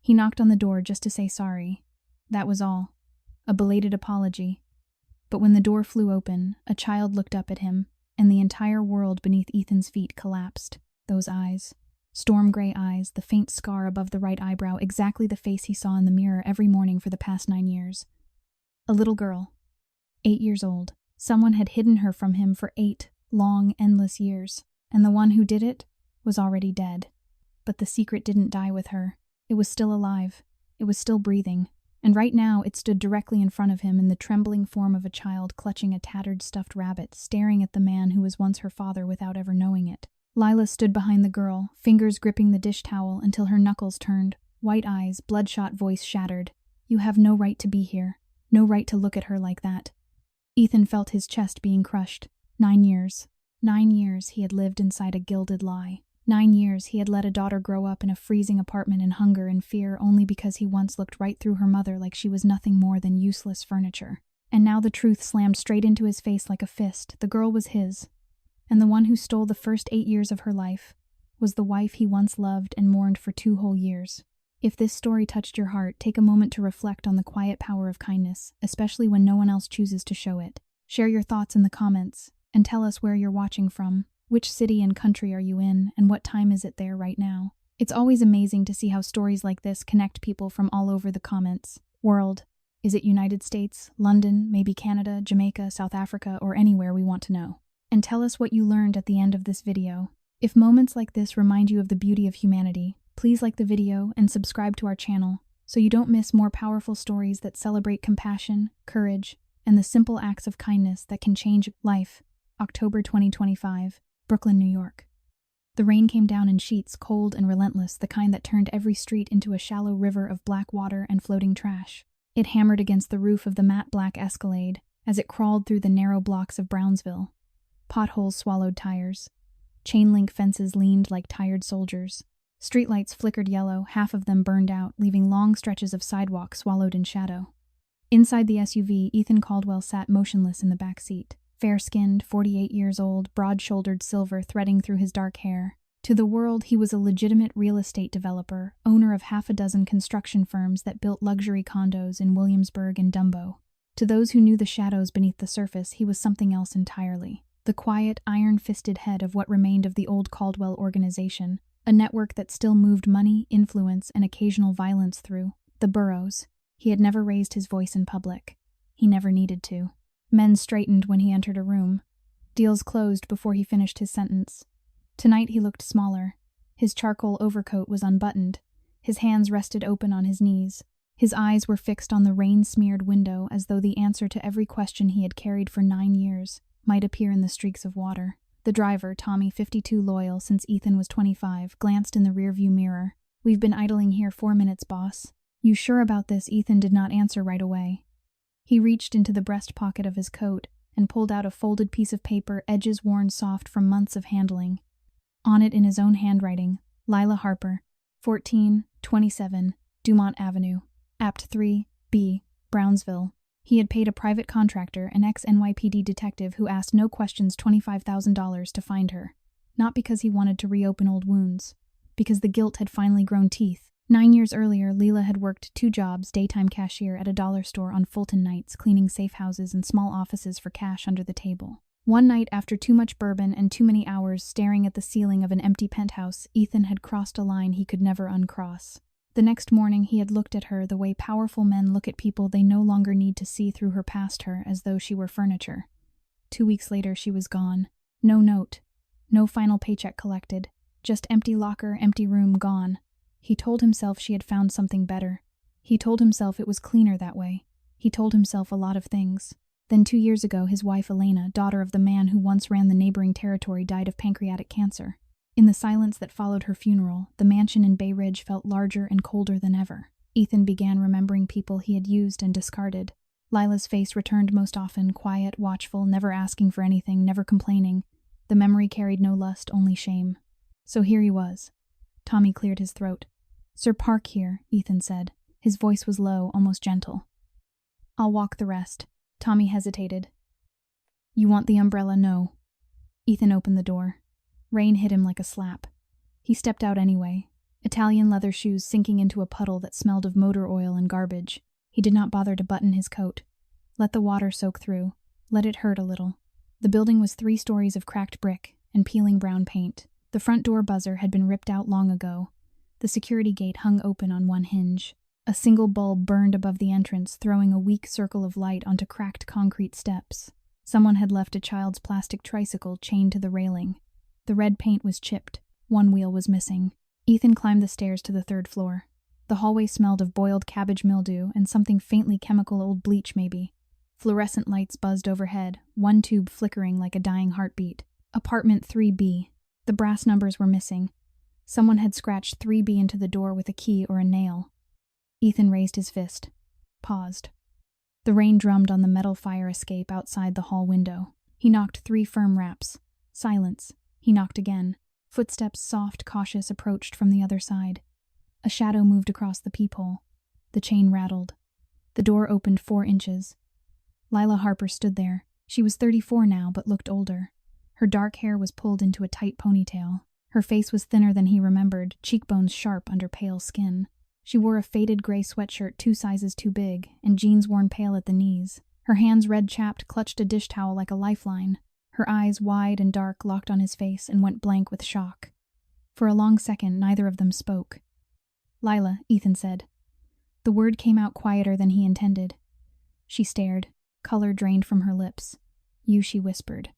He knocked on the door just to say sorry. That was all. A belated apology. But when the door flew open, a child looked up at him, and the entire world beneath Ethan's feet collapsed. Those eyes. Storm gray eyes, the faint scar above the right eyebrow, exactly the face he saw in the mirror every morning for the past 9 years. A little girl. 8 years old. Someone had hidden her from him for 8 long, endless years, and the one who did it was already dead. But the secret didn't die with her. It was still alive. It was still breathing. And right now it stood directly in front of him in the trembling form of a child clutching a tattered stuffed rabbit, staring at the man who was once her father without ever knowing it. Lila stood behind the girl, fingers gripping the dish towel until her knuckles turned, white eyes, bloodshot voice shattered. You have no right to be here. No right to look at her like that. Ethan felt his chest being crushed. 9 years. 9 years he had lived inside a gilded lie. 9 years he had let a daughter grow up in a freezing apartment in hunger and fear only because he once looked right through her mother like she was nothing more than useless furniture. And now the truth slammed straight into his face like a fist. The girl was his. And the one who stole the first 8 years of her life was the wife he once loved and mourned for 2 whole years. If this story touched your heart, take a moment to reflect on the quiet power of kindness, especially when no one else chooses to show it. Share your thoughts in the comments, and tell us where you're watching from. Which city and country are you in, and what time is it there right now? It's always amazing to see how stories like this connect people from all over the comments. World. Is it United States, London, maybe Canada, Jamaica, South Africa, or anywhere we want to know? And tell us what you learned at the end of this video. If moments like this remind you of the beauty of humanity, please like the video and subscribe to our channel so you don't miss more powerful stories that celebrate compassion, courage, and the simple acts of kindness that can change life. October 2025. Brooklyn, New York. The rain came down in sheets, cold and relentless, the kind that turned every street into a shallow river of black water and floating trash. It hammered against the roof of the matte black Escalade as it crawled through the narrow blocks of Brownsville. Potholes swallowed tires. Chain-link fences leaned like tired soldiers. Streetlights flickered yellow, half of them burned out, leaving long stretches of sidewalk swallowed in shadow. Inside the SUV, Ethan Caldwell sat motionless in the back seat. Fair-skinned, 48 years old, broad-shouldered silver threading through his dark hair. To the world, he was a legitimate real estate developer, owner of half a dozen construction firms that built luxury condos in Williamsburg and Dumbo. To those who knew the shadows beneath the surface, he was something else entirely. The quiet, iron-fisted head of what remained of the old Caldwell organization, a network that still moved money, influence, and occasional violence through. The Burrows. He had never raised his voice in public. He never needed to. Men straightened when he entered a room. Deals closed before he finished his sentence. Tonight he looked smaller. His charcoal overcoat was unbuttoned. His hands rested open on his knees. His eyes were fixed on the rain-smeared window as though the answer to every question he had carried for 9 years might appear in the streaks of water. The driver, Tommy, 52 loyal since Ethan was 25, glanced in the rearview mirror. "We've been idling here 4 minutes, boss." "You sure about this?" Ethan did not answer right away. He reached into the breast pocket of his coat and pulled out a folded piece of paper, edges worn soft from months of handling. On it in his own handwriting, Lila Harper, 1427 Dumont Avenue, Apt 3, B, Brownsville. He had paid a private contractor, an ex-NYPD detective who asked no questions, $25,000 to find her. Not because he wanted to reopen old wounds, because the guilt had finally grown teeth. 9 years earlier, Lila had worked 2 jobs, daytime cashier at a dollar store on Fulton nights, cleaning safe houses and small offices for cash under the table. One night, after too much bourbon and too many hours staring at the ceiling of an empty penthouse, Ethan had crossed a line he could never uncross. The next morning, he had looked at her the way powerful men look at people they no longer need to see through her past her, as though she were furniture. 2 weeks later, she was gone. No note. No final paycheck collected. Just empty locker, empty room, gone. He told himself she had found something better. He told himself it was cleaner that way. He told himself a lot of things. Then 2 years ago, his wife Elena, daughter of the man who once ran the neighboring territory, died of pancreatic cancer. In the silence that followed her funeral, the mansion in Bay Ridge felt larger and colder than ever. Ethan began remembering people he had used and discarded. Lila's face returned most often, quiet, watchful, never asking for anything, never complaining. The memory carried no lust, only shame. So here he was. Tommy cleared his throat. "Sir, park here," Ethan said. His voice was low, almost gentle. "I'll walk the rest." Tommy hesitated. "You want the umbrella?" "No." Ethan opened the door. Rain hit him like a slap. He stepped out anyway. Italian leather shoes sinking into a puddle that smelled of motor oil and garbage. He did not bother to button his coat. Let the water soak through. Let it hurt a little. The building was 3 stories of cracked brick and peeling brown paint. The front door buzzer had been ripped out long ago. The security gate hung open on one hinge. A single bulb burned above the entrance, throwing a weak circle of light onto cracked concrete steps. Someone had left a child's plastic tricycle chained to the railing. The red paint was chipped. One wheel was missing. Ethan climbed the stairs to the 3rd floor. The hallway smelled of boiled cabbage mildew and something faintly chemical, old bleach maybe. Fluorescent lights buzzed overhead, one tube flickering like a dying heartbeat. Apartment 3B. The brass numbers were missing. Someone had scratched 3B into the door with a key or a nail. Ethan raised his fist. Paused. The rain drummed on the metal fire escape outside the hall window. He knocked 3 firm raps. Silence. He knocked again. Footsteps, soft, cautious, approached from the other side. A shadow moved across the peephole. The chain rattled. The door opened 4 inches. Lila Harper stood there. She was 34 now, but looked older. Her dark hair was pulled into a tight ponytail. Her face was thinner than he remembered, cheekbones sharp under pale skin. She wore a faded gray sweatshirt 2 sizes too big, and jeans worn pale at the knees. Her hands, red-chapped, clutched a dish towel like a lifeline. Her eyes, wide and dark, locked on his face and went blank with shock. For a long second, neither of them spoke. "Lila," Ethan said. The word came out quieter than he intended. She stared, color drained from her lips. "You," she whispered.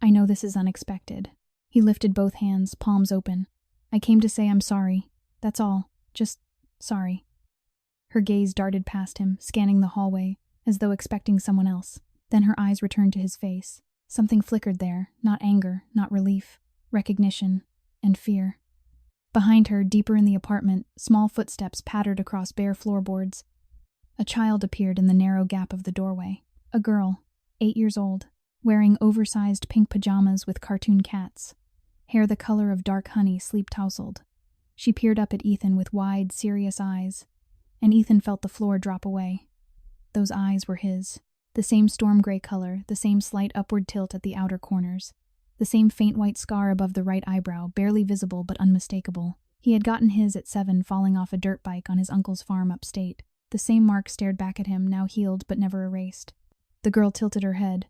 "I know this is unexpected." He lifted both hands, palms open. "I came to say I'm sorry. That's all. Just sorry." Her gaze darted past him, scanning the hallway, as though expecting someone else. Then her eyes returned to his face. Something flickered there, not anger, not relief, recognition, and fear. Behind her, deeper in the apartment, small footsteps pattered across bare floorboards. A child appeared in the narrow gap of the doorway. A girl, 8 years old, wearing oversized pink pajamas with cartoon cats. Hair the color of dark honey, sleep-tousled. She peered up at Ethan with wide, serious eyes, and Ethan felt the floor drop away. Those eyes were his. The same storm gray color, the same slight upward tilt at the outer corners. The same faint white scar above the right eyebrow, barely visible but unmistakable. He had gotten his at 7 falling off a dirt bike on his uncle's farm upstate. The same mark stared back at him, now healed but never erased. The girl tilted her head.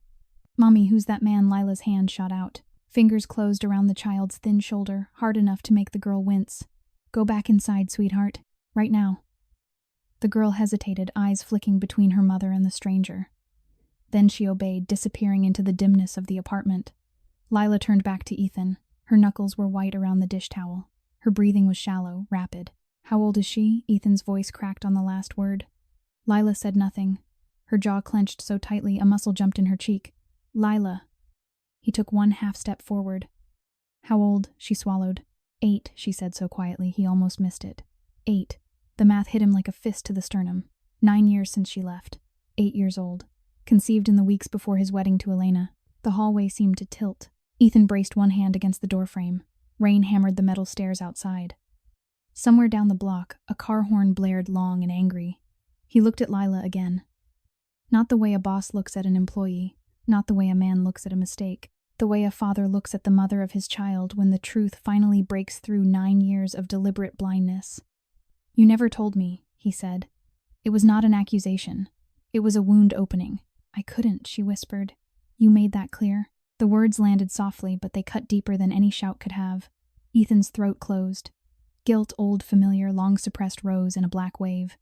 "Mommy, who's that man?" Lila's hand shot out. Fingers closed around the child's thin shoulder, hard enough to make the girl wince. "Go back inside, sweetheart. Right now." The girl hesitated, eyes flicking between her mother and the stranger. Then she obeyed, disappearing into the dimness of the apartment. Lila turned back to Ethan. Her knuckles were white around the dish towel. Her breathing was shallow, rapid. "How old is she?" Ethan's voice cracked on the last word. Lila said nothing. Her jaw clenched so tightly a muscle jumped in her cheek. "Lila." He took 1 half step forward. "How old?" She swallowed. 8, she said so quietly he almost missed it. 8. The math hit him like a fist to the sternum. 9 years since she left. 8 years old. Conceived in the weeks before his wedding to Elena. The hallway seemed to tilt. Ethan braced one hand against the doorframe. Rain hammered the metal stairs outside. Somewhere down the block, a car horn blared long and angry. He looked at Lila again. Not the way a boss looks at an employee, not the way a man looks at a mistake, the way a father looks at the mother of his child when the truth finally breaks through 9 years of deliberate blindness. "You never told me," he said. "It was not an accusation. It was a wound opening." "I couldn't," she whispered. "You made that clear." The words landed softly, but they cut deeper than any shout could have. Ethan's throat closed. Guilt, old familiar, long-suppressed, rose in a black wave.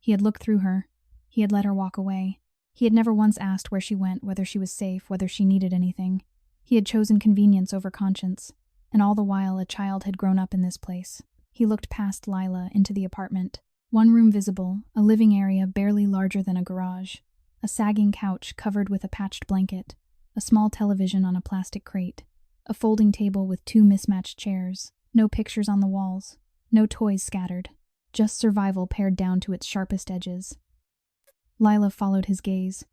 He had looked through her. He had let her walk away. He had never once asked where she went, whether she was safe, whether she needed anything. He had chosen convenience over conscience, and all the while a child had grown up in this place. He looked past Lila into the apartment. One room visible, a living area barely larger than a garage. A sagging couch covered with a patched blanket. A small television on a plastic crate. A folding table with 2 mismatched chairs. No pictures on the walls. No toys scattered. Just survival pared down to its sharpest edges. Lila followed his gaze.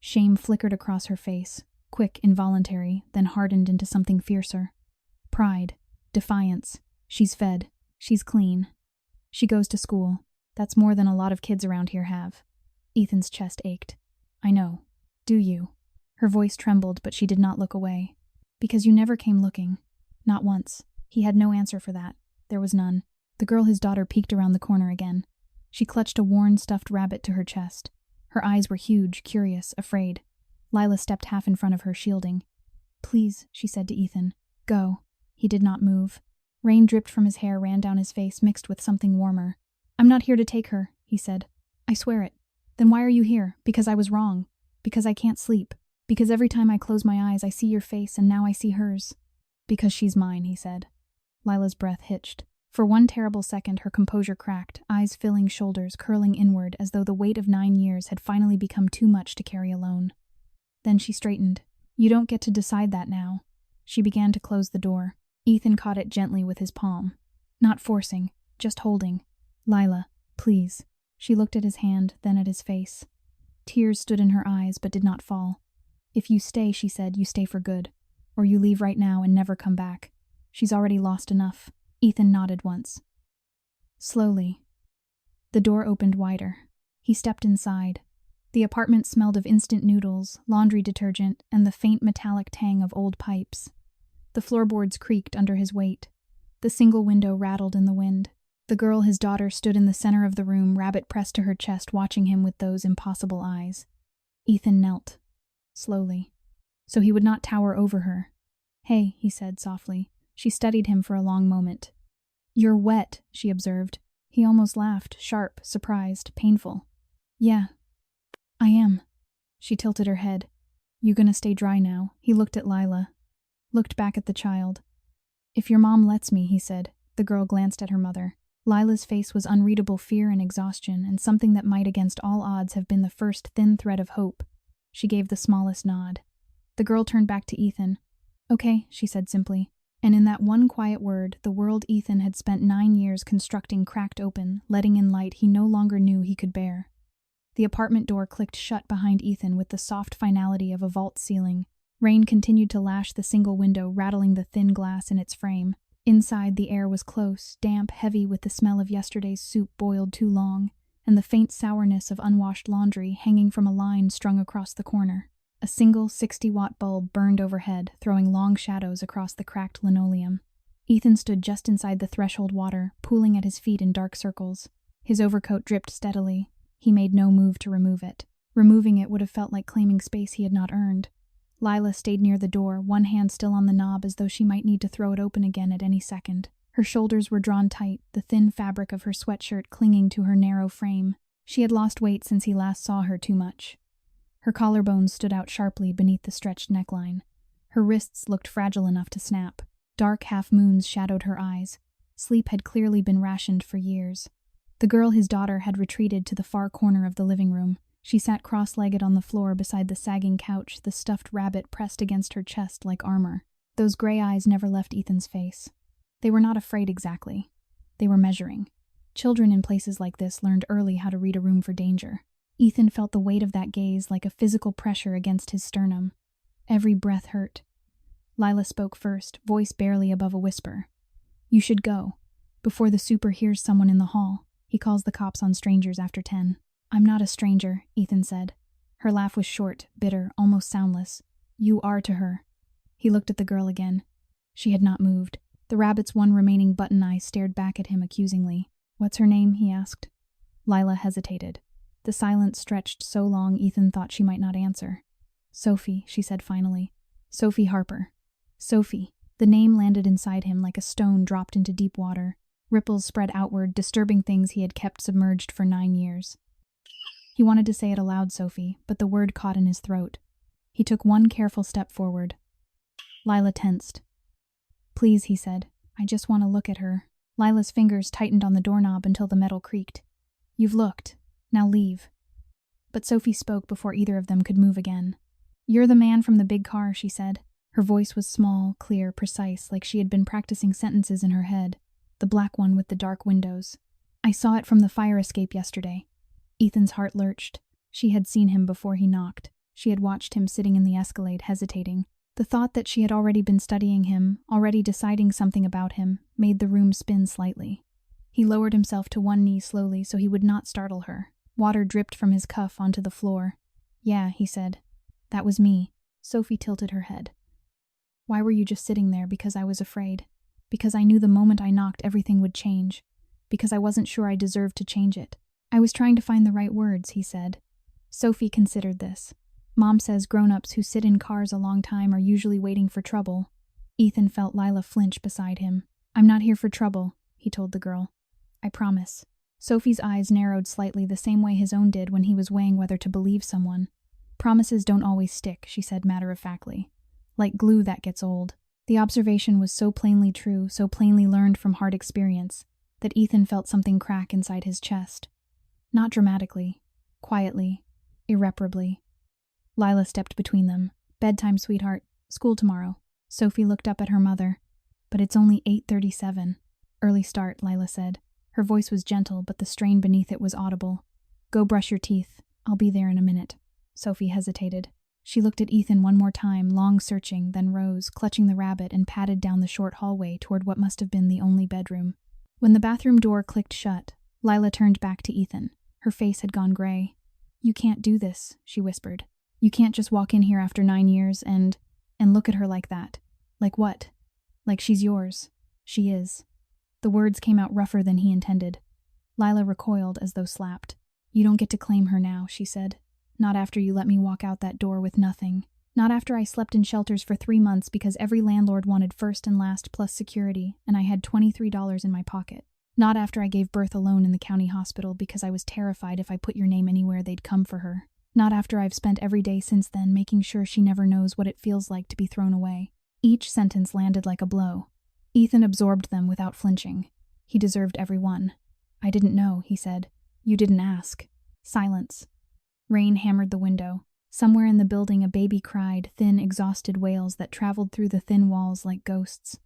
Shame flickered across her face, quick, involuntary, then hardened into something fiercer. Pride. Defiance. She's fed. She's clean. She goes to school. That's more than a lot of kids around here have. Ethan's chest ached. "I know. Do you?" Her voice trembled, but she did not look away. "Because you never came looking. Not once." He had no answer for that. There was none. The girl, his daughter, peeked around the corner again. She clutched a worn, stuffed rabbit to her chest. Her eyes were huge, curious, afraid. Lila stepped half in front of her, shielding. "Please," she said to Ethan. "Go." He did not move. Rain dripped from his hair, ran down his face, mixed with something warmer. "I'm not here to take her," he said. "I swear it." "Then why are you here?" "Because I was wrong. Because I can't sleep. Because every time I close my eyes I see your face and now I see hers." "Because she's mine," he said. Lila's breath hitched. For one terrible second her composure cracked, eyes filling, shoulders curling inward as though the weight of 9 years had finally become too much to carry alone. Then she straightened. "You don't get to decide that now." She began to close the door. Ethan caught it gently with his palm. Not forcing, just holding. "Lila, please." She looked at his hand, then at his face. Tears stood in her eyes but did not fall. "If you stay," she said, "you stay for good. Or you leave right now and never come back. She's already lost enough." Ethan nodded once. Slowly. The door opened wider. He stepped inside. The apartment smelled of instant noodles, laundry detergent, and the faint metallic tang of old pipes. The floorboards creaked under his weight. The single window rattled in the wind. The girl, his daughter, stood in the center of the room, rabbit pressed to her chest, watching him with those impossible eyes. Ethan knelt. Slowly. So he would not tower over her. "Hey," he said softly. She studied him for a long moment. "You're wet," she observed. He almost laughed, sharp, surprised, painful. "Yeah, I am." She tilted her head. "You gonna stay dry now?" He looked at Lila. Looked back at the child. "If your mom lets me," he said. The girl glanced at her mother. Lila's face was unreadable fear and exhaustion, and something that might against all odds have been the first thin thread of hope. She gave the smallest nod. The girl turned back to Ethan. "Okay," she said simply. And in that one quiet word, the world Ethan had spent 9 years constructing cracked open, letting in light he no longer knew he could bear. The apartment door clicked shut behind Ethan with the soft finality of a vault ceiling. Rain continued to lash the single window, rattling the thin glass in its frame. Inside, the air was close, damp, heavy with the smell of yesterday's soup boiled too long, and the faint sourness of unwashed laundry hanging from a line strung across the corner. A single 60-watt bulb burned overhead, throwing long shadows across the cracked linoleum. Ethan stood just inside the threshold water, pooling at his feet in dark circles. His overcoat dripped steadily. He made no move to remove it. Removing it would have felt like claiming space he had not earned. Lila stayed near the door, one hand still on the knob as though she might need to throw it open again at any second. Her shoulders were drawn tight, the thin fabric of her sweatshirt clinging to her narrow frame. She had lost weight since he last saw her too much. Her collarbones stood out sharply beneath the stretched neckline. Her wrists looked fragile enough to snap. Dark half-moons shadowed her eyes. Sleep had clearly been rationed for years. The girl, his daughter, had retreated to the far corner of the living room. She sat cross-legged on the floor beside the sagging couch, the stuffed rabbit pressed against her chest like armor. Those gray eyes never left Ethan's face. They were not afraid exactly. They were measuring. Children in places like this learned early how to read a room for danger. Ethan felt the weight of that gaze like a physical pressure against his sternum. Every breath hurt. Lila spoke first, voice barely above a whisper. "You should go. Before the super hears someone in the hall. He calls the cops on strangers after 10. "I'm not a stranger," Ethan said. Her laugh was short, bitter, almost soundless. "You are to her." He looked at the girl again. She had not moved. The rabbit's one remaining button eye stared back at him accusingly. "What's her name?" he asked. Lila hesitated. The silence stretched so long Ethan thought she might not answer. "Sophie," she said finally. "Sophie Harper." Sophie. The name landed inside him like a stone dropped into deep water. Ripples spread outward, disturbing things he had kept submerged for 9 years. He wanted to say it aloud, Sophie, but the word caught in his throat. He took one careful step forward. Lila tensed. "Please," he said. "I just want to look at her." Lila's fingers tightened on the doorknob until the metal creaked. "You've looked. Now leave." But Sophie spoke before either of them could move again. "You're the man from the big car," she said. Her voice was small, clear, precise, like she had been practicing sentences in her head. "The black one with the dark windows. I saw it from the fire escape yesterday." Ethan's heart lurched. She had seen him before he knocked. She had watched him sitting in the Escalade, hesitating. The thought that she had already been studying him, already deciding something about him, made the room spin slightly. He lowered himself to one knee slowly so he would not startle her. Water dripped from his cuff onto the floor. "Yeah," he said. "That was me." Sophie tilted her head. "Why were you just sitting there? Because I was afraid." Because I knew the moment I knocked everything would change. Because I wasn't sure I deserved to change it. I was trying to find the right words, he said. Sophie considered this. Mom says grown-ups who sit in cars a long time are usually waiting for trouble. Ethan felt Lila flinch beside him. I'm not here for trouble, he told the girl. I promise. Sophie's eyes narrowed slightly the same way his own did when he was weighing whether to believe someone. Promises don't always stick, she said matter-of-factly. Like glue that gets old. The observation was so plainly true, so plainly learned from hard experience, that Ethan felt something crack inside his chest. Not dramatically, quietly, irreparably. Lila stepped between them. Bedtime, sweetheart. School tomorrow. Sophie looked up at her mother. But it's only 8:37. Early start, Lila said. Her voice was gentle, but the strain beneath it was audible. Go brush your teeth. I'll be there in a minute. Sophie hesitated. She looked at Ethan one more time, long searching, then rose, clutching the rabbit, and padded down the short hallway toward what must have been the only bedroom. When the bathroom door clicked shut, Lila turned back to Ethan. Her face had gone gray. You can't do this, she whispered. You can't just walk in here after 9 years and look at her like that. Like what? Like she's yours. She is. The words came out rougher than he intended. Lila recoiled as though slapped. You don't get to claim her now, she said. Not after you let me walk out that door with nothing. Not after I slept in shelters for 3 months because every landlord wanted first and last plus security, and I had $23 in my pocket. Not after I gave birth alone in the county hospital because I was terrified if I put your name anywhere they'd come for her. Not after I've spent every day since then making sure she never knows what it feels like to be thrown away. Each sentence landed like a blow. Ethan absorbed them without flinching. He deserved every one. I didn't know, he said. You didn't ask. Silence. Rain hammered the window. Somewhere in the building a baby cried, thin, exhausted wails that traveled through the thin walls like ghosts.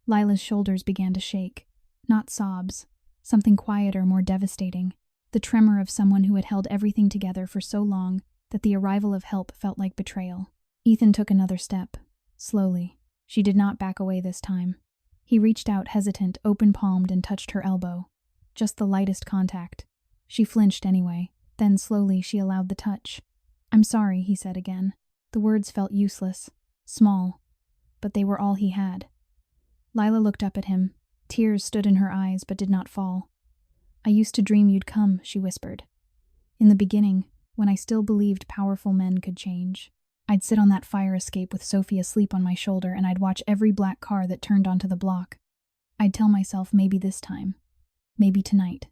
Lila's shoulders began to shake. Not sobs. Something quieter, more devastating. The tremor of someone who had held everything together for so long that the arrival of help felt like betrayal. Ethan took another step. Slowly. She did not back away this time. He reached out, hesitant, open-palmed, and touched her elbow. Just the lightest contact. She flinched anyway. Then slowly she allowed the touch. I'm sorry, he said again. The words felt useless. Small. But they were all he had. Lila looked up at him. Tears stood in her eyes but did not fall. I used to dream you'd come, she whispered. In the beginning, when I still believed powerful men could change. I'd sit on that fire escape with Sophie asleep on my shoulder and I'd watch every black car that turned onto the block. I'd tell myself maybe this time. Maybe tonight.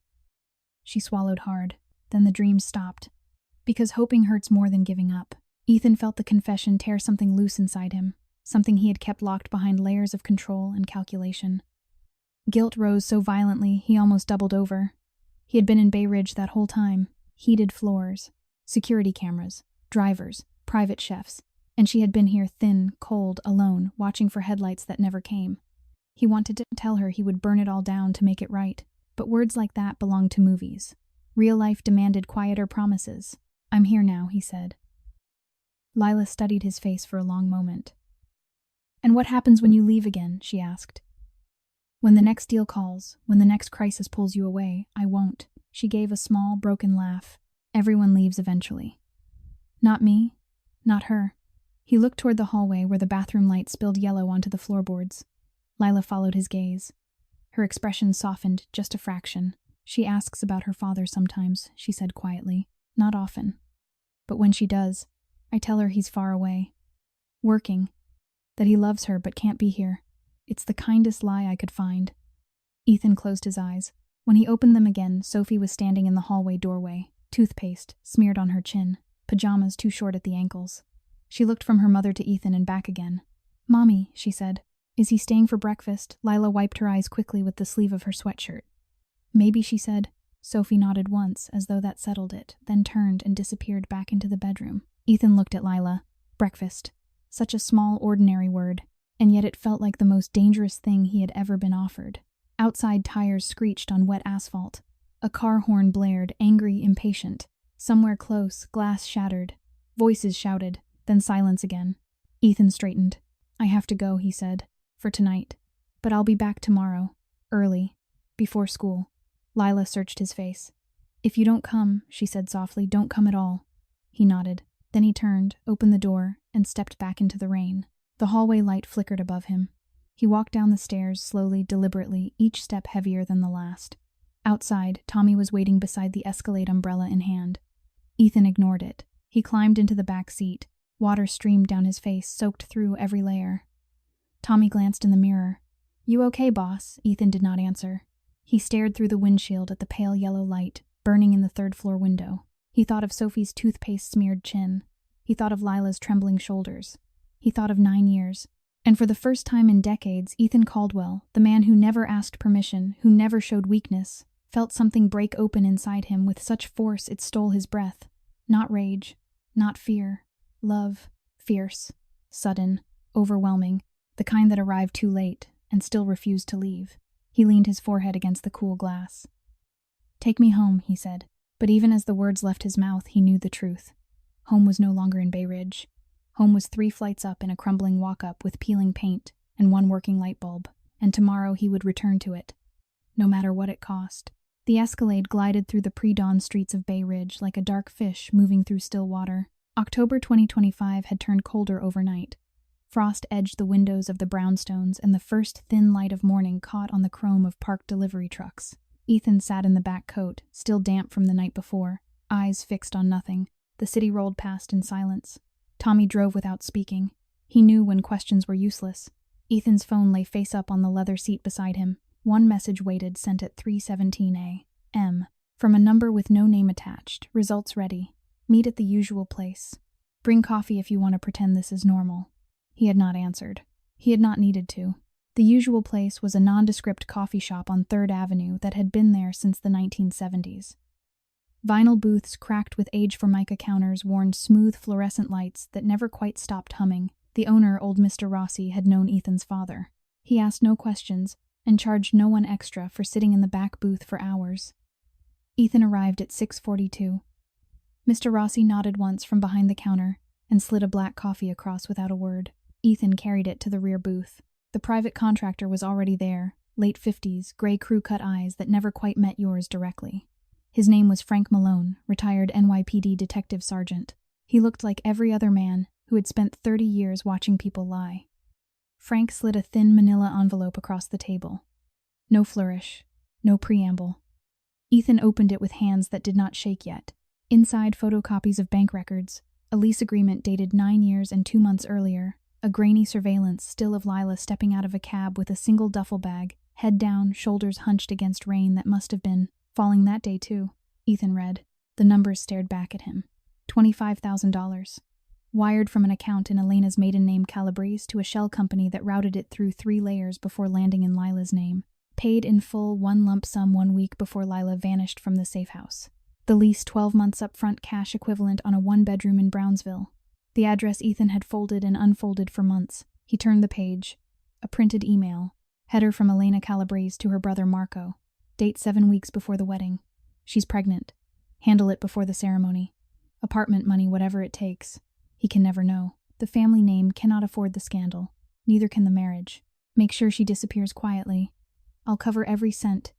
She swallowed hard. Then the dream stopped. Because hoping hurts more than giving up. Ethan felt the confession tear something loose inside him. Something he had kept locked behind layers of control and calculation. Guilt rose so violently he almost doubled over. He had been in Bay Ridge that whole time. Heated floors. Security cameras. Drivers. Private chefs. And she had been here thin, cold, alone, watching for headlights that never came. He wanted to tell her he would burn it all down to make it right. But words like that belonged to movies. Real life demanded quieter promises. I'm here now, he said. Lila studied his face for a long moment. And what happens when you leave again, she asked. When the next deal calls, when the next crisis pulls you away, I won't. She gave a small, broken laugh. Everyone leaves eventually. Not me. Not her. He looked toward the hallway where the bathroom light spilled yellow onto the floorboards. Lila followed his gaze. Her expression softened just a fraction. She asks about her father sometimes, she said quietly. Not often. But when she does, I tell her he's far away. Working. That he loves her but can't be here. It's the kindest lie I could find. Ethan closed his eyes. When he opened them again, Sophie was standing in the hallway doorway, toothpaste smeared on her chin, pajamas too short at the ankles. She looked from her mother to Ethan and back again. Mommy, she said. Is he staying for breakfast? Lila wiped her eyes quickly with the sleeve of her sweatshirt. Maybe, she said. Sophie nodded once, as though that settled it, then turned and disappeared back into the bedroom. Ethan looked at Lila. Breakfast. Such a small, ordinary word, and yet it felt like the most dangerous thing he had ever been offered. Outside tires screeched on wet asphalt. A car horn blared, angry, impatient. Somewhere close, glass shattered. Voices shouted, then silence again. Ethan straightened. I have to go, he said, for tonight. But I'll be back tomorrow. Early. Before school. Lila searched his face. If you don't come, she said softly, don't come at all. He nodded. Then he turned, opened the door, and stepped back into the rain. The hallway light flickered above him. He walked down the stairs slowly, deliberately, each step heavier than the last. Outside, Tommy was waiting beside the Escalade umbrella in hand. Ethan ignored it. He climbed into the back seat. Water streamed down his face, soaked through every layer. Tommy glanced in the mirror. "You okay, boss?" Ethan did not answer. He stared through the windshield at the pale yellow light, burning in the third-floor window. He thought of Sophie's toothpaste-smeared chin. He thought of Lila's trembling shoulders. He thought of 9 years. And for the first time in decades, Ethan Caldwell, the man who never asked permission, who never showed weakness, felt something break open inside him with such force it stole his breath. Not rage, not fear. Love, fierce, sudden, overwhelming, the kind that arrived too late and still refused to leave. He leaned his forehead against the cool glass. "Take me home," he said. But even as the words left his mouth, he knew the truth. Home was no longer in Bay Ridge. Home was 3 flights up in a crumbling walk-up with peeling paint and 1 working light bulb, and tomorrow he would return to it, no matter what it cost. The Escalade glided through the pre-dawn streets of Bay Ridge like a dark fish moving through still water. October 2025 had turned colder overnight. Frost edged the windows of the brownstones, and the first thin light of morning caught on the chrome of parked delivery trucks. Ethan sat in the back coat, still damp from the night before, eyes fixed on nothing. The city rolled past in silence. Tommy drove without speaking. He knew when questions were useless. Ethan's phone lay face up on the leather seat beside him. One message waited, sent at 3:17 a.m. From a number with no name attached. Results ready. Meet at the usual place. Bring coffee if you want to pretend this is normal. He had not answered. He had not needed to. The usual place was a nondescript coffee shop on 3rd Avenue that had been there since the 1970s. Vinyl booths cracked with age Formica counters warned smooth fluorescent lights that never quite stopped humming. The owner, old Mr. Rossi, had known Ethan's father. He asked no questions and charged no one extra for sitting in the back booth for hours. Ethan arrived at 6:42. Mr. Rossi nodded once from behind the counter and slid a black coffee across without a word. Ethan carried it to the rear booth. The private contractor was already there, late 50s, gray crew-cut eyes that never quite met yours directly. His name was Frank Malone, retired NYPD detective sergeant. He looked like every other man who had spent 30 years watching people lie. Frank slid a thin manila envelope across the table. No flourish, no preamble. Ethan opened it with hands that did not shake yet. Inside, photocopies of bank records, a lease agreement dated 9 years and 2 months earlier, a grainy surveillance still of Lila stepping out of a cab with a single duffel bag, head down, shoulders hunched against rain that must have been falling that day too. Ethan read. The numbers stared back at him. $25,000. Wired from an account in Elena's maiden name Calabrese to a shell company that routed it through 3 layers before landing in Lila's name. Paid in full, 1 lump sum 1 week before Lila vanished from the safe house. The lease 12 months upfront cash equivalent on a 1-bedroom in Brownsville. The address Ethan had folded and unfolded for months. He turned the page. A printed email. Header from Elena Calabrese to her brother Marco. Date 7 weeks before the wedding. She's pregnant. Handle it before the ceremony. Apartment money, whatever it takes. He can never know. The family name cannot afford the scandal. Neither can the marriage. Make sure she disappears quietly. I'll cover every cent.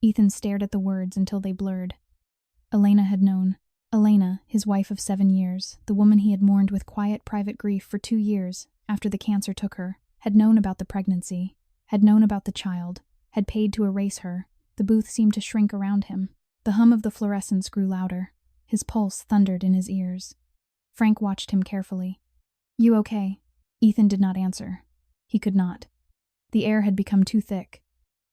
Ethan stared at the words until they blurred. Elena had known. Elena, his wife of 7 years, the woman he had mourned with quiet private grief for 2 years after the cancer took her, had known about the pregnancy, had known about the child, had paid to erase her. The booth seemed to shrink around him. The hum of the fluorescence grew louder. His pulse thundered in his ears. Frank watched him carefully. You okay? Ethan did not answer. He could not. The air had become too thick.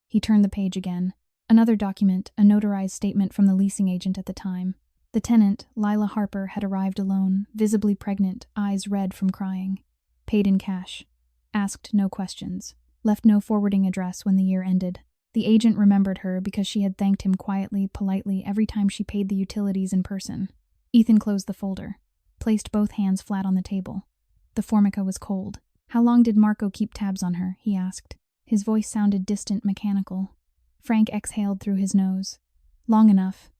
He turned the page again. Another document, a notarized statement from the leasing agent at the time. The tenant, Lila Harper, had arrived alone, visibly pregnant, eyes red from crying. Paid in cash. Asked no questions. Left no forwarding address when the year ended. The agent remembered her because she had thanked him quietly, politely, every time she paid the utilities in person. Ethan closed the folder. Placed both hands flat on the table. The formica was cold. How long did Marco keep tabs on her? He asked. His voice sounded distant, mechanical. Frank exhaled through his nose. Long enough.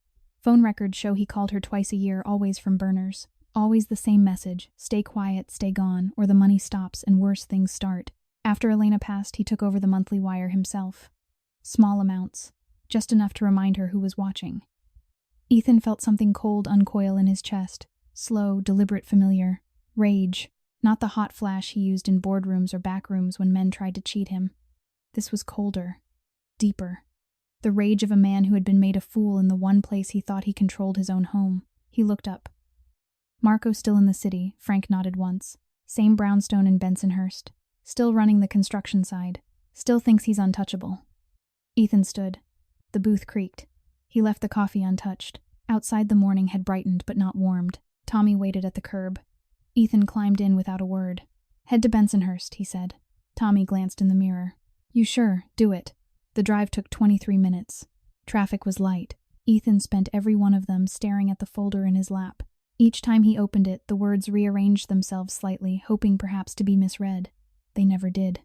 Phone records show he called her twice a year, always from burners. Always the same message, stay quiet, stay gone, or the money stops and worse things start. After Elena passed, he took over the monthly wire himself. Small amounts, just enough to remind her who was watching. Ethan felt something cold uncoil in his chest. Slow, deliberate, familiar. Rage. Not the hot flash he used in boardrooms or back rooms when men tried to cheat him. This was colder, deeper. The rage of a man who had been made a fool in the one place he thought he controlled his own home. He looked up. Marco still in the city, Frank nodded once. Same brownstone in Bensonhurst. Still running the construction side. Still thinks he's untouchable. Ethan stood. The booth creaked. He left the coffee untouched. Outside the morning had brightened but not warmed. Tommy waited at the curb. Ethan climbed in without a word. Head to Bensonhurst, he said. Tommy glanced in the mirror. You sure? Do it. The drive took 23 minutes. Traffic was light. Ethan spent every one of them staring at the folder in his lap. Each time he opened it, the words rearranged themselves slightly, hoping perhaps to be misread. They never did.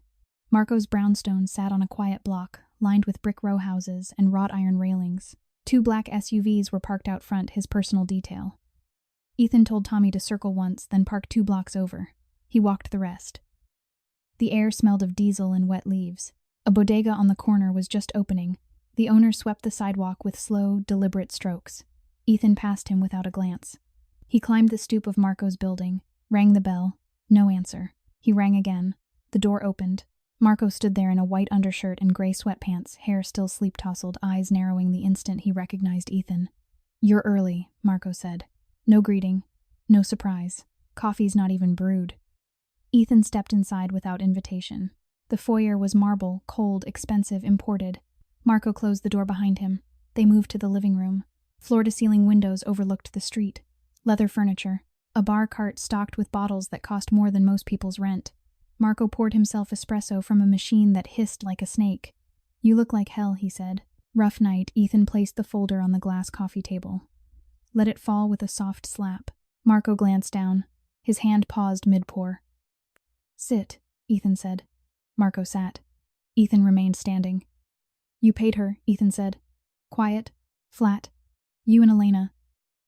Marco's brownstone sat on a quiet block, lined with brick row houses and wrought iron railings. 2 black SUVs were parked out front, his personal detail. Ethan told Tommy to circle once, then park 2 blocks over. He walked the rest. The air smelled of diesel and wet leaves. A bodega on the corner was just opening. The owner swept the sidewalk with slow, deliberate strokes. Ethan passed him without a glance. He climbed the stoop of Marco's building, rang the bell. No answer. He rang again. The door opened. Marco stood there in a white undershirt and gray sweatpants, hair still sleep-tousled, eyes narrowing the instant he recognized Ethan. You're early, Marco said. No greeting. No surprise. Coffee's not even brewed. Ethan stepped inside without invitation. The foyer was marble, cold, expensive, imported. Marco closed the door behind him. They moved to the living room. Floor-to-ceiling windows overlooked the street. Leather furniture. A bar cart stocked with bottles that cost more than most people's rent. Marco poured himself espresso from a machine that hissed like a snake. You look like hell, he said. Rough night. Ethan placed the folder on the glass coffee table. Let it fall with a soft slap. Marco glanced down. His hand paused mid-pour. Sit, Ethan said. Marco sat. Ethan remained standing. You paid her, Ethan said. Quiet. Flat. You and Elena.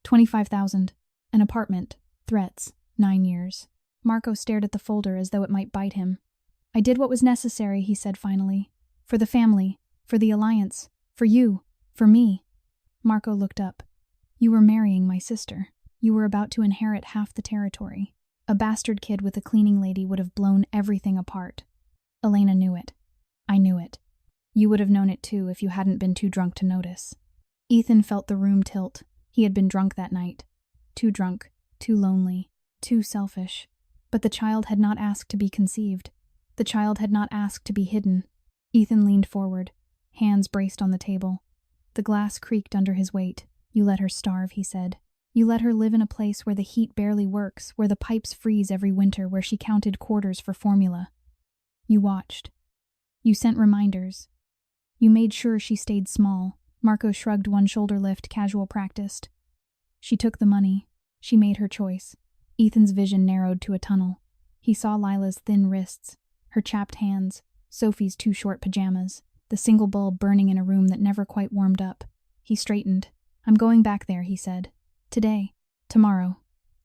25,000. An apartment. Threats. 9 years. Marco stared at the folder as though it might bite him. I did what was necessary, he said finally. For the family. For the alliance. For you. For me. Marco looked up. You were marrying my sister. You were about to inherit half the territory. A bastard kid with a cleaning lady would have blown everything apart. Elena knew it. I knew it. You would have known it too if you hadn't been too drunk to notice. Ethan felt the room tilt. He had been drunk that night. Too drunk. Too lonely. Too selfish. But the child had not asked to be conceived. The child had not asked to be hidden. Ethan leaned forward. Hands braced on the table. The glass creaked under his weight. You let her starve, he said. You let her live in a place where the heat barely works, where the pipes freeze every winter, where she counted quarters for formula. You watched. You sent reminders. You made sure she stayed small. Marco shrugged, one shoulder lift, casual practiced. She took the money. She made her choice. Ethan's vision narrowed to a tunnel. He saw Lila's thin wrists, her chapped hands, Sophie's 2 short pajamas, the single bulb burning in a room that never quite warmed up. He straightened. I'm going back there, he said. Today. Tomorrow.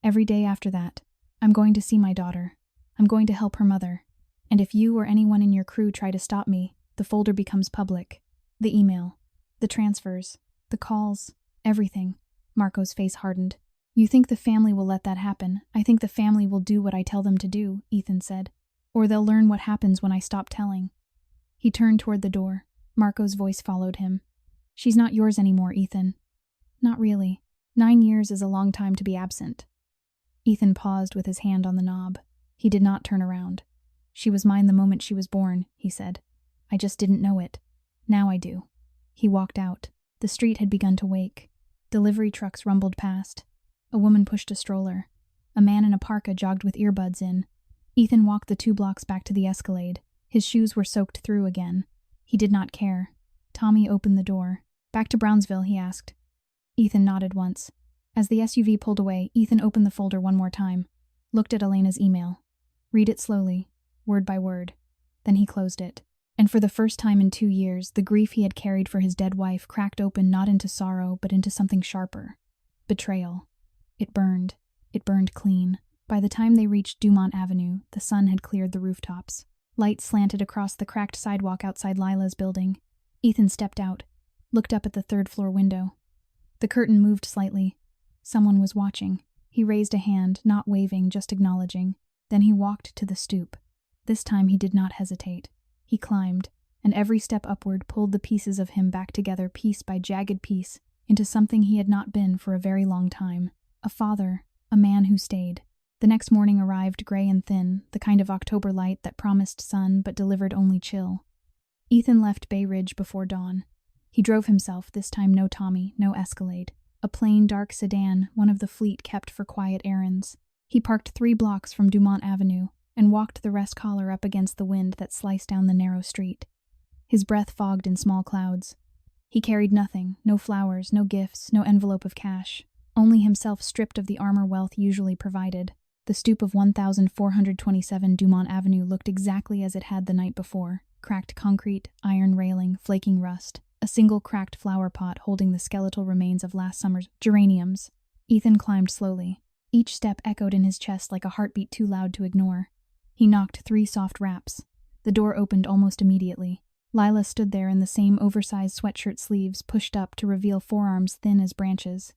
Every day after that. I'm going to see my daughter. I'm going to help her mother. And if you or anyone in your crew try to stop me, the folder becomes public. The email. The transfers. The calls. Everything. Marco's face hardened. You think the family will let that happen? I think the family will do what I tell them to do, Ethan said. Or they'll learn what happens when I stop telling. He turned toward the door. Marco's voice followed him. She's not yours anymore, Ethan. Not really. 9 years is a long time to be absent. Ethan paused with his hand on the knob. He did not turn around. She was mine the moment she was born, he said. I just didn't know it. Now I do. He walked out. The street had begun to wake. Delivery trucks rumbled past. A woman pushed a stroller. A man in a parka jogged with earbuds in. Ethan walked the 2 blocks back to the Escalade. His shoes were soaked through again. He did not care. Tommy opened the door. Back to Brownsville, he asked. Ethan nodded once. As the SUV pulled away, Ethan opened the folder one more time. Looked at Elena's email. Read it slowly, word by word. Then he closed it. And for the first time in 2 years, the grief he had carried for his dead wife cracked open not into sorrow, but into something sharper. Betrayal. It burned. It burned clean. By the time they reached Dumont Avenue, the sun had cleared the rooftops. Light slanted across the cracked sidewalk outside Lila's building. Ethan stepped out, looked up at the 3rd-floor window. The curtain moved slightly. Someone was watching. He raised a hand, not waving, just acknowledging. Then he walked to the stoop. This time he did not hesitate. He climbed, and every step upward pulled the pieces of him back together piece by jagged piece into something he had not been for a very long time. A father, a man who stayed. The next morning arrived gray and thin, the kind of October light that promised sun but delivered only chill. Ethan left Bay Ridge before dawn. He drove himself, this time no Tommy, no Escalade. A plain, dark sedan, one of the fleet kept for quiet errands. He parked 3 blocks from Dumont Avenue and walked the rest collar up against the wind that sliced down the narrow street. His breath fogged in small clouds. He carried nothing, no flowers, no gifts, no envelope of cash. Only himself stripped of the armor wealth usually provided. The stoop of 1427 Dumont Avenue looked exactly as it had the night before. Cracked concrete, iron railing, flaking rust. A single cracked flower pot holding the skeletal remains of last summer's geraniums. Ethan climbed slowly. Each step echoed in his chest like a heartbeat too loud to ignore. He knocked 3 soft raps. The door opened almost immediately. Lila stood there in the same oversized sweatshirt sleeves pushed up to reveal forearms thin as branches.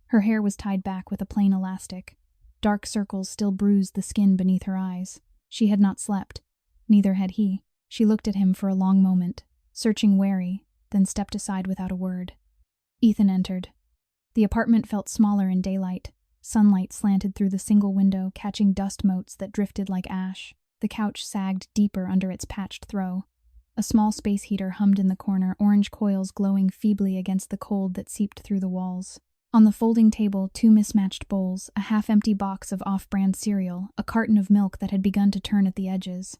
Her hair was tied back with a plain elastic. Dark circles still bruised the skin beneath her eyes. She had not slept. Neither had he. She looked at him for a long moment, searching wary, then stepped aside without a word. Ethan entered. The apartment felt smaller in daylight. Sunlight slanted through the single window, catching dust motes that drifted like ash. The couch sagged deeper under its patched throw. A small space heater hummed in the corner, orange coils glowing feebly against the cold that seeped through the walls. On the folding table, 2 mismatched bowls, a half-empty box of off-brand cereal, a carton of milk that had begun to turn at the edges.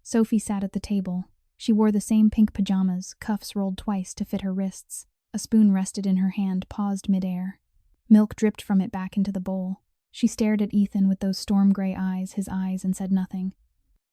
Sophie sat at the table. She wore the same pink pajamas, cuffs rolled twice to fit her wrists. A spoon rested in her hand, paused midair. Milk dripped from it back into the bowl. She stared at Ethan with those storm-gray eyes, his eyes, and said nothing.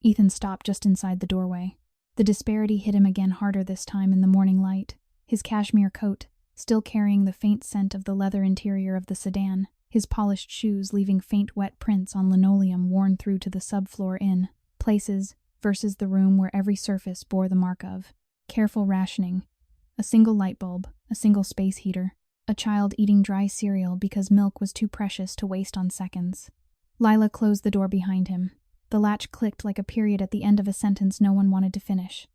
Ethan stopped just inside the doorway. The disparity hit him again harder this time in the morning light. His cashmere coat, still carrying the faint scent of the leather interior of the sedan, his polished shoes leaving faint wet prints on linoleum worn through to the subfloor in places, versus the room where every surface bore the mark of careful rationing. A single light bulb, a single space heater, a child eating dry cereal because milk was too precious to waste on seconds. Lila closed the door behind him. The latch clicked like a period at the end of a sentence no one wanted to finish.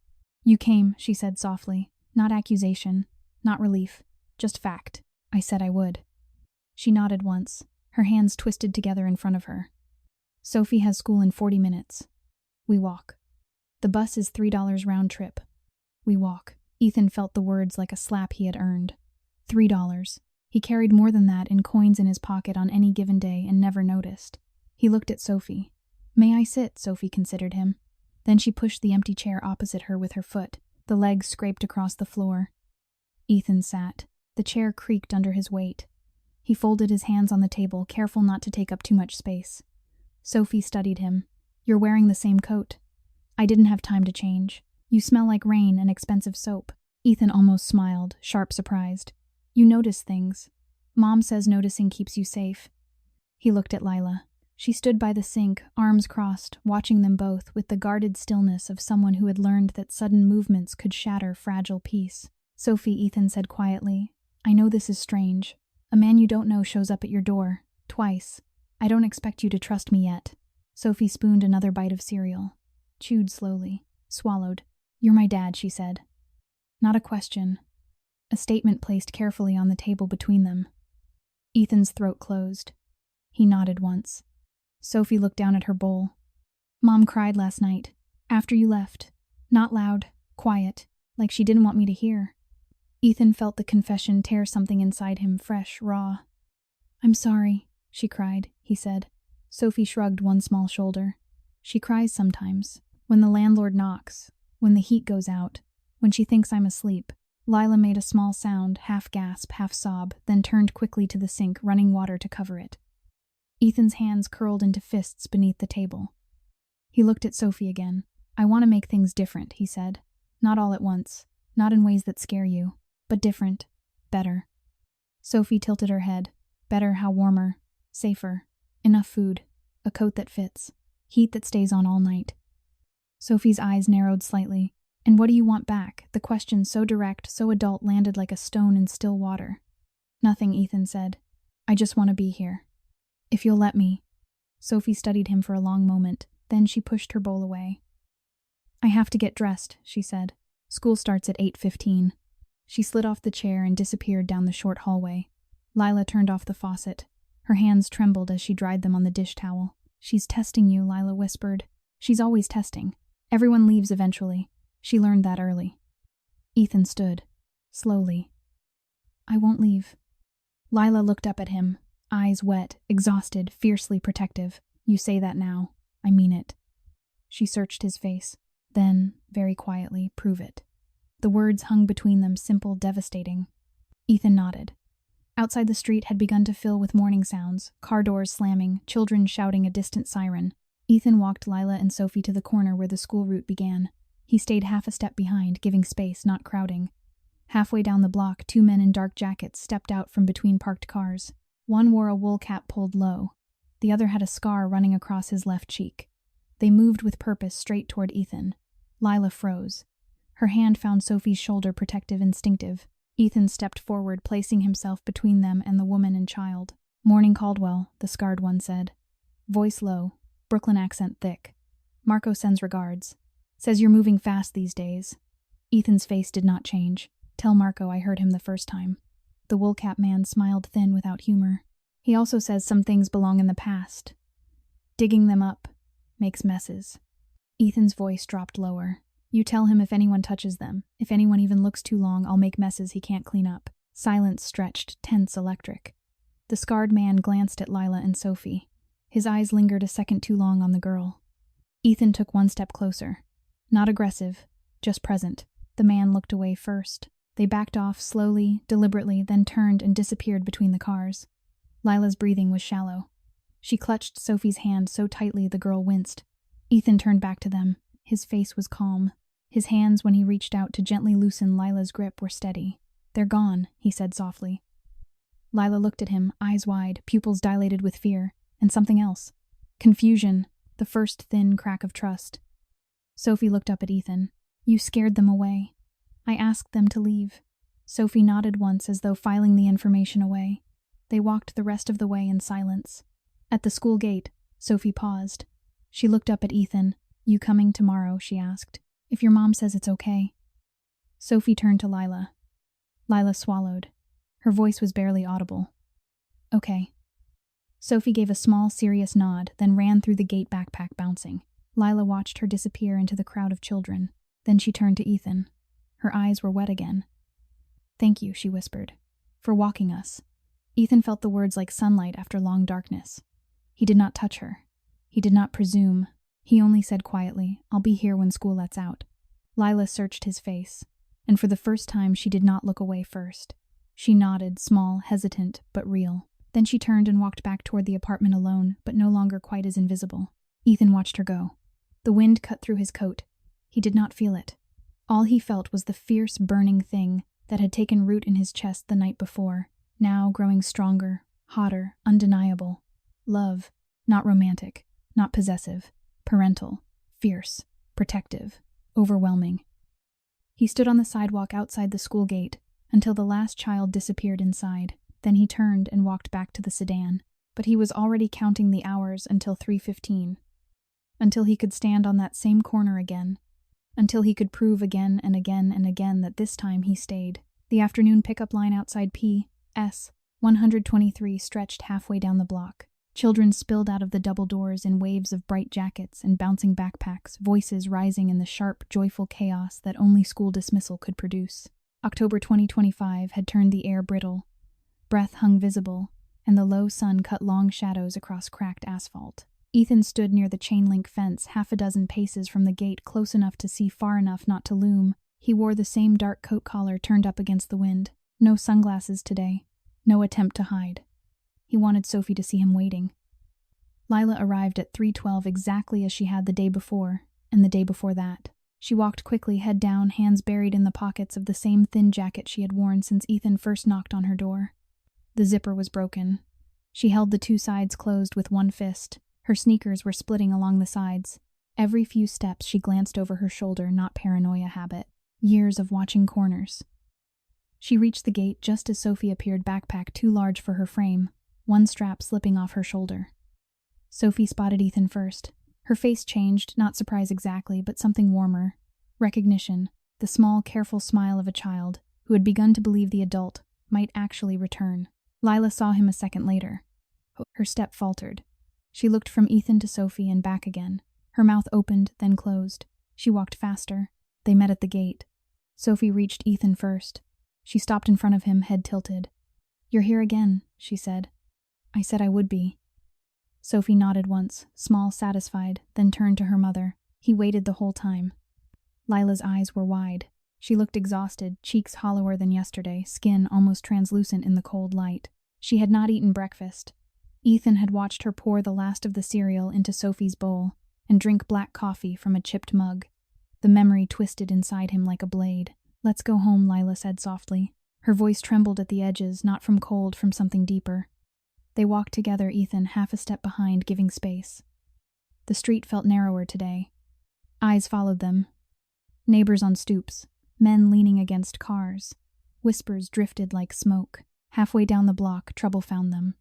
"You came," she said softly. "Not accusation, not relief, just fact. I said I would." She nodded once, her hands twisted together in front of her. "Sophie has school in 40 minutes. We walk. The bus is $3 round trip. We walk." Ethan felt the words like a slap he had earned. $3. He carried more than that in coins in his pocket on any given day and never noticed. He looked at Sophie. "May I sit?" Sophie considered him. Then she pushed the empty chair opposite her with her foot. The legs scraped across the floor. Ethan sat. The chair creaked under his weight. He folded his hands on the table, careful not to take up too much space. Sophie studied him. "You're wearing the same coat." "I didn't have time to change." "You smell like rain and expensive soap." Ethan almost smiled, sharp surprised. "You notice things. Mom says noticing keeps you safe." He looked at Lila. She stood by the sink, arms crossed, watching them both with the guarded stillness of someone who had learned that sudden movements could shatter fragile peace. "Sophie," Ethan said quietly, "I know this is strange. A man you don't know shows up at your door, twice. I don't expect you to trust me yet." Sophie spooned another bite of cereal, chewed slowly, swallowed. "You're my dad," she said. Not a question. A statement placed carefully on the table between them. Ethan's throat closed. He nodded once. Sophie looked down at her bowl. "Mom cried last night, after you left. Not loud, quiet, like she didn't want me to hear." Ethan felt the confession tear something inside him, fresh, raw. "I'm sorry," she cried, he said. Sophie shrugged one small shoulder. "She cries sometimes. When the landlord knocks, when the heat goes out, when she thinks I'm asleep." Lila made a small sound, half gasp, half sob, then turned quickly to the sink, running water to cover it. Ethan's hands curled into fists beneath the table. He looked at Sophie again. "I want to make things different," he said. "Not all at once, not in ways that scare you, but different, better." Sophie tilted her head. "Better, how warmer, safer, enough food, a coat that fits, heat that stays on all night." Sophie's eyes narrowed slightly. "And what do you want back?" The question, so direct, so adult, landed like a stone in still water. "Nothing," Ethan said. "I just want to be here. If you'll let me." Sophie studied him for a long moment, then she pushed her bowl away. "I have to get dressed," she said. "School starts at 8:15. She slid off the chair and disappeared down the short hallway. Lila turned off the faucet. Her hands trembled as she dried them on the dish towel. "She's testing you," Lila whispered. "She's always testing. Everyone leaves eventually. She learned that early." Ethan stood, slowly. "I won't leave." Lila looked up at him, eyes wet, exhausted, fiercely protective. "You say that now. I mean it." She searched his face. Then, very quietly, "Prove it." The words hung between them, simple, devastating. Ethan nodded. Outside the street had begun to fill with morning sounds, car doors slamming, children shouting a distant siren. Ethan walked Lila and Sophie to the corner where the school route began. He stayed half a step behind, giving space, not crowding. Halfway down the block, 2 men in dark jackets stepped out from between parked cars. One wore a wool cap pulled low. The other had a scar running across his left cheek. They moved with purpose straight toward Ethan. Lila froze. Her hand found Sophie's shoulder, protective, instinctive. Ethan stepped forward, placing himself between them and the woman and child. "Morning, Caldwell," the scarred one said. Voice low, Brooklyn accent thick. "Marco sends regards. Says you're moving fast these days." Ethan's face did not change. "Tell Marco I heard him the first time." The woolcap man smiled thin without humor. "He also says some things belong in the past. Digging them up makes messes." Ethan's voice dropped lower. "You tell him if anyone touches them, if anyone even looks too long, I'll make messes he can't clean up." Silence stretched, tense, electric. The scarred man glanced at Lila and Sophie. His eyes lingered a second too long on the girl. Ethan took one step closer. Not aggressive, just present. The man looked away first. They backed off slowly, deliberately, then turned and disappeared between the cars. Lila's breathing was shallow. She clutched Sophie's hand so tightly the girl winced. Ethan turned back to them. His face was calm. His hands, when he reached out to gently loosen Lila's grip, were steady. "They're gone," he said softly. Lila looked at him, eyes wide, pupils dilated with fear, and something else. Confusion, the first thin crack of trust. Sophie looked up at Ethan. "You scared them away." "I asked them to leave." Sophie nodded once as though filing the information away. They walked the rest of the way in silence. At the school gate, Sophie paused. She looked up at Ethan. "You coming tomorrow?" she asked. "If your mom says it's okay." Sophie turned to Lila. Lila swallowed. Her voice was barely audible. "Okay." Sophie gave a small, serious nod, then ran through the gate, backpack bouncing. Lila watched her disappear into the crowd of children. Then she turned to Ethan. Her eyes were wet again. "Thank you," she whispered, "for walking us." Ethan felt the words like sunlight after long darkness. He did not touch her. He did not presume. He only said quietly, "I'll be here when school lets out." Lila searched his face, and for the first time she did not look away first. She nodded, small, hesitant, but real. Then she turned and walked back toward the apartment alone, but no longer quite as invisible. Ethan watched her go. The wind cut through his coat. He did not feel it. All he felt was the fierce, burning thing that had taken root in his chest the night before, now growing stronger, hotter, undeniable. Love, not romantic, not possessive, parental, fierce, protective, overwhelming. He stood on the sidewalk outside the school gate until the last child disappeared inside. Then he turned and walked back to the sedan. But he was already counting the hours until 3:15. Until he could stand on that same corner again. Until he could prove again and again and again that this time he stayed. The afternoon pickup line outside P.S. 123 stretched halfway down the block. Children spilled out of the double doors in waves of bright jackets and bouncing backpacks, voices rising in the sharp, joyful chaos that only school dismissal could produce. October 2025 had turned the air brittle. Breath hung visible, and the low sun cut long shadows across cracked asphalt. Ethan stood near the chain-link fence, half a dozen paces from the gate, close enough to see, far enough not to loom. He wore the same dark coat collar turned up against the wind. No sunglasses today. No attempt to hide. He wanted Sophie to see him waiting. Lila arrived at 3:12 exactly as she had the day before, and the day before that. She walked quickly, head down, hands buried in the pockets of the same thin jacket she had worn since Ethan first knocked on her door. The zipper was broken. She held the two sides closed with one fist. Her sneakers were splitting along the sides. Every few steps she glanced over her shoulder, not paranoia habit. Years of watching corners. She reached the gate just as Sophie appeared, backpack too large for her frame, one strap slipping off her shoulder. Sophie spotted Ethan first. Her face changed, not surprise exactly, but something warmer. Recognition, the small, careful smile of a child who had begun to believe the adult might actually return. Lila saw him a second later. Her step faltered. She looked from Ethan to Sophie and back again. Her mouth opened, then closed. She walked faster. They met at the gate. Sophie reached Ethan first. She stopped in front of him, head tilted. "You're here again," she said. "I said I would be." Sophie nodded once, small, satisfied, then turned to her mother. He waited the whole time. Lila's eyes were wide. She looked exhausted, cheeks hollower than yesterday, skin almost translucent in the cold light. She had not eaten breakfast. Ethan had watched her pour the last of the cereal into Sophie's bowl and drink black coffee from a chipped mug. The memory twisted inside him like a blade. "Let's go home," Lila said softly. Her voice trembled at the edges, not from cold, from something deeper. They walked together, Ethan half a step behind, giving space. The street felt narrower today. Eyes followed them. Neighbors on stoops, men leaning against cars. Whispers drifted like smoke. Halfway down the block, trouble found them.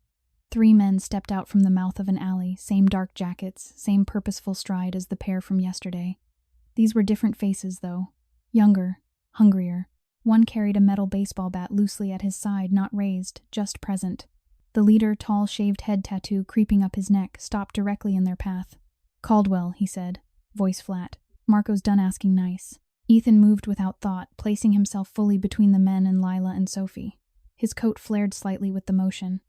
3 men stepped out from the mouth of an alley, same dark jackets, same purposeful stride as the pair from yesterday. These were different faces, though. Younger, hungrier. One carried a metal baseball bat loosely at his side, not raised, just present. The leader, tall, shaved head tattoo creeping up his neck, stopped directly in their path. "Caldwell," he said, voice flat. "Marco's done asking nice." Ethan moved without thought, placing himself fully between the men and Lila and Sophie. His coat flared slightly with the motion.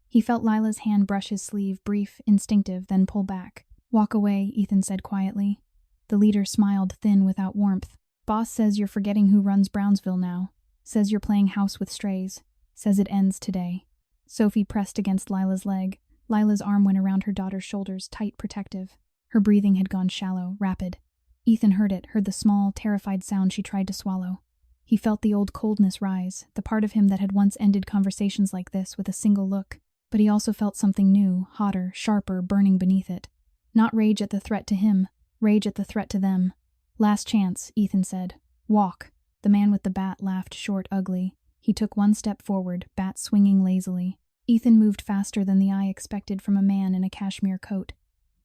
He felt Lila's hand brush his sleeve, brief, instinctive, then pull back. "Walk away," Ethan said quietly. The leader smiled, thin, without warmth. "Boss says you're forgetting who runs Brownsville now. Says you're playing house with strays. Says it ends today." Sophie pressed against Lila's leg. Lila's arm went around her daughter's shoulders, tight, protective. Her breathing had gone shallow, rapid. Ethan heard it, heard the small, terrified sound she tried to swallow. He felt the old coldness rise, the part of him that had once ended conversations like this with a single look. But he also felt something new, hotter, sharper, burning beneath it. Not rage at the threat to him, rage at the threat to them. "Last chance," Ethan said. "Walk." The man with the bat laughed short, ugly. He took one step forward, bat swinging lazily. Ethan moved faster than the eye expected from a man in a cashmere coat.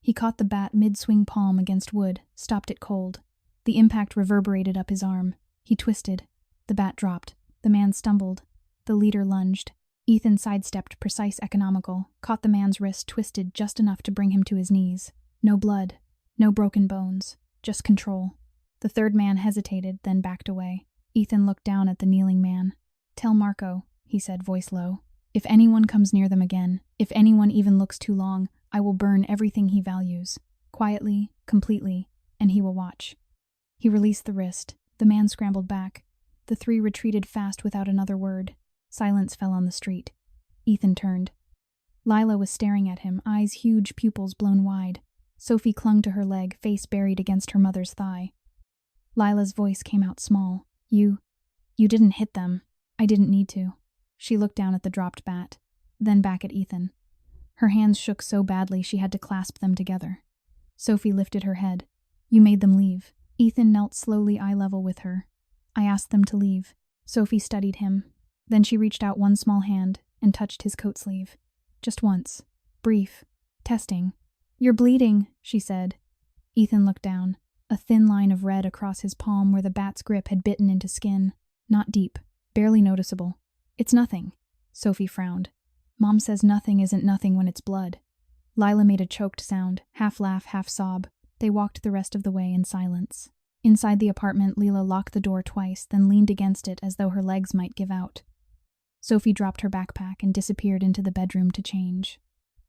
He caught the bat mid-swing palm against wood, stopped it cold. The impact reverberated up his arm. He twisted. The bat dropped. The man stumbled. The leader lunged. Ethan sidestepped, precise, economical, caught the man's wrist, twisted just enough to bring him to his knees. No blood. No broken bones. Just control. The third man hesitated, then backed away. Ethan looked down at the kneeling man. "Tell Marco," he said, voice low. "If anyone comes near them again, if anyone even looks too long, I will burn everything he values. Quietly, completely, and he will watch." He released the wrist. The man scrambled back. The 3 retreated fast without another word. Silence fell on the street. Ethan turned. Lila was staring at him, eyes huge, pupils blown wide. Sophie clung to her leg, face buried against her mother's thigh. Lila's voice came out small. You didn't hit them. I didn't need to." She looked down at the dropped bat, then back at Ethan. Her hands shook so badly she had to clasp them together. Sophie lifted her head. "You made them leave." Ethan knelt slowly eye level with her. "I asked them to leave." Sophie studied him. Then she reached out one small hand and touched his coat sleeve. Just once. Brief. Testing. "You're bleeding," she said. Ethan looked down. A thin line of red across his palm where the bat's grip had bitten into skin. Not deep. Barely noticeable. "It's nothing." Sophie frowned. "Mom says nothing isn't nothing when it's blood." Lila made a choked sound, half laugh, half sob. They walked the rest of the way in silence. Inside the apartment, Lila locked the door twice, then leaned against it as though her legs might give out. Sophie dropped her backpack and disappeared into the bedroom to change.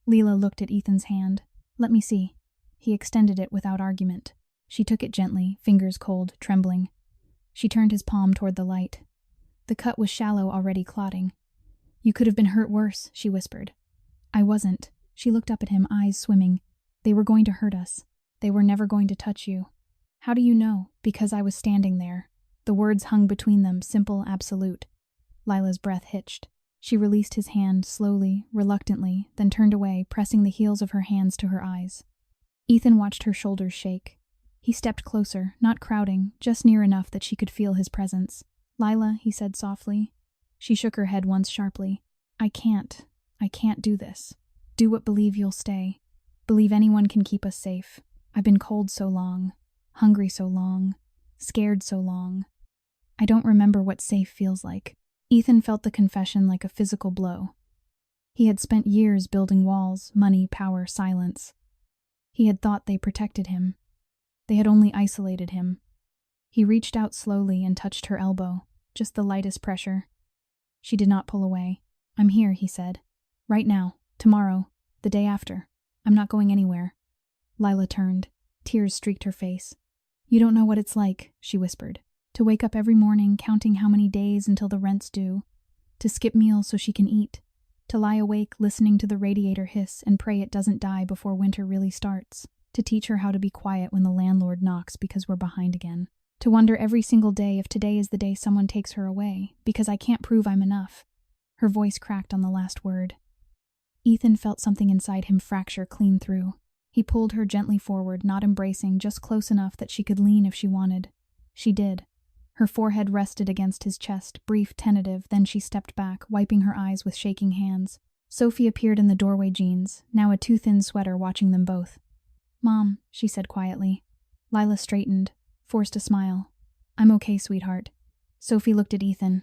Lila looked at Ethan's hand. "Let me see." He extended it without argument. She took it gently, fingers cold, trembling. She turned his palm toward the light. The cut was shallow, already clotting. "You could have been hurt worse," she whispered. "I wasn't." She looked up at him, eyes swimming. "They were going to hurt us. They were never going to touch you." "How do you know?" "Because I was standing there." The words hung between them, simple, absolute. Lila's breath hitched. She released his hand, slowly, reluctantly, then turned away, pressing the heels of her hands to her eyes. Ethan watched her shoulders shake. He stepped closer, not crowding, just near enough that she could feel his presence. "Lila," he said softly. She shook her head once sharply. I can't do this. Do what believe you'll stay." Believe anyone can keep us safe. I've been cold so long, hungry so long, scared so long. I don't remember what safe feels like. Ethan felt the confession like a physical blow. He had spent years building walls, money, power, silence. He had thought they protected him. They had only isolated him. He reached out slowly and touched her elbow, just the lightest pressure. She did not pull away. I'm here, he said. Right now, tomorrow, the day after. I'm not going anywhere. Lila turned. Tears streaked her face. You don't know what it's like, she whispered. To wake up every morning counting how many days until the rent's due. To skip meals so she can eat. To lie awake listening to the radiator hiss and pray it doesn't die before winter really starts. To teach her how to be quiet when the landlord knocks because we're behind again. To wonder every single day if today is the day someone takes her away, because I can't prove I'm enough. Her voice cracked on the last word. Ethan felt something inside him fracture clean through. He pulled her gently forward, not embracing, just close enough that she could lean if she wanted. She did. Her forehead rested against his chest, brief, tentative, then she stepped back, wiping her eyes with shaking hands. Sophie appeared in the doorway jeans, now a too-thin sweater, watching them both. Mom, she said quietly. Lila straightened, forced a smile. I'm okay, sweetheart. Sophie looked at Ethan.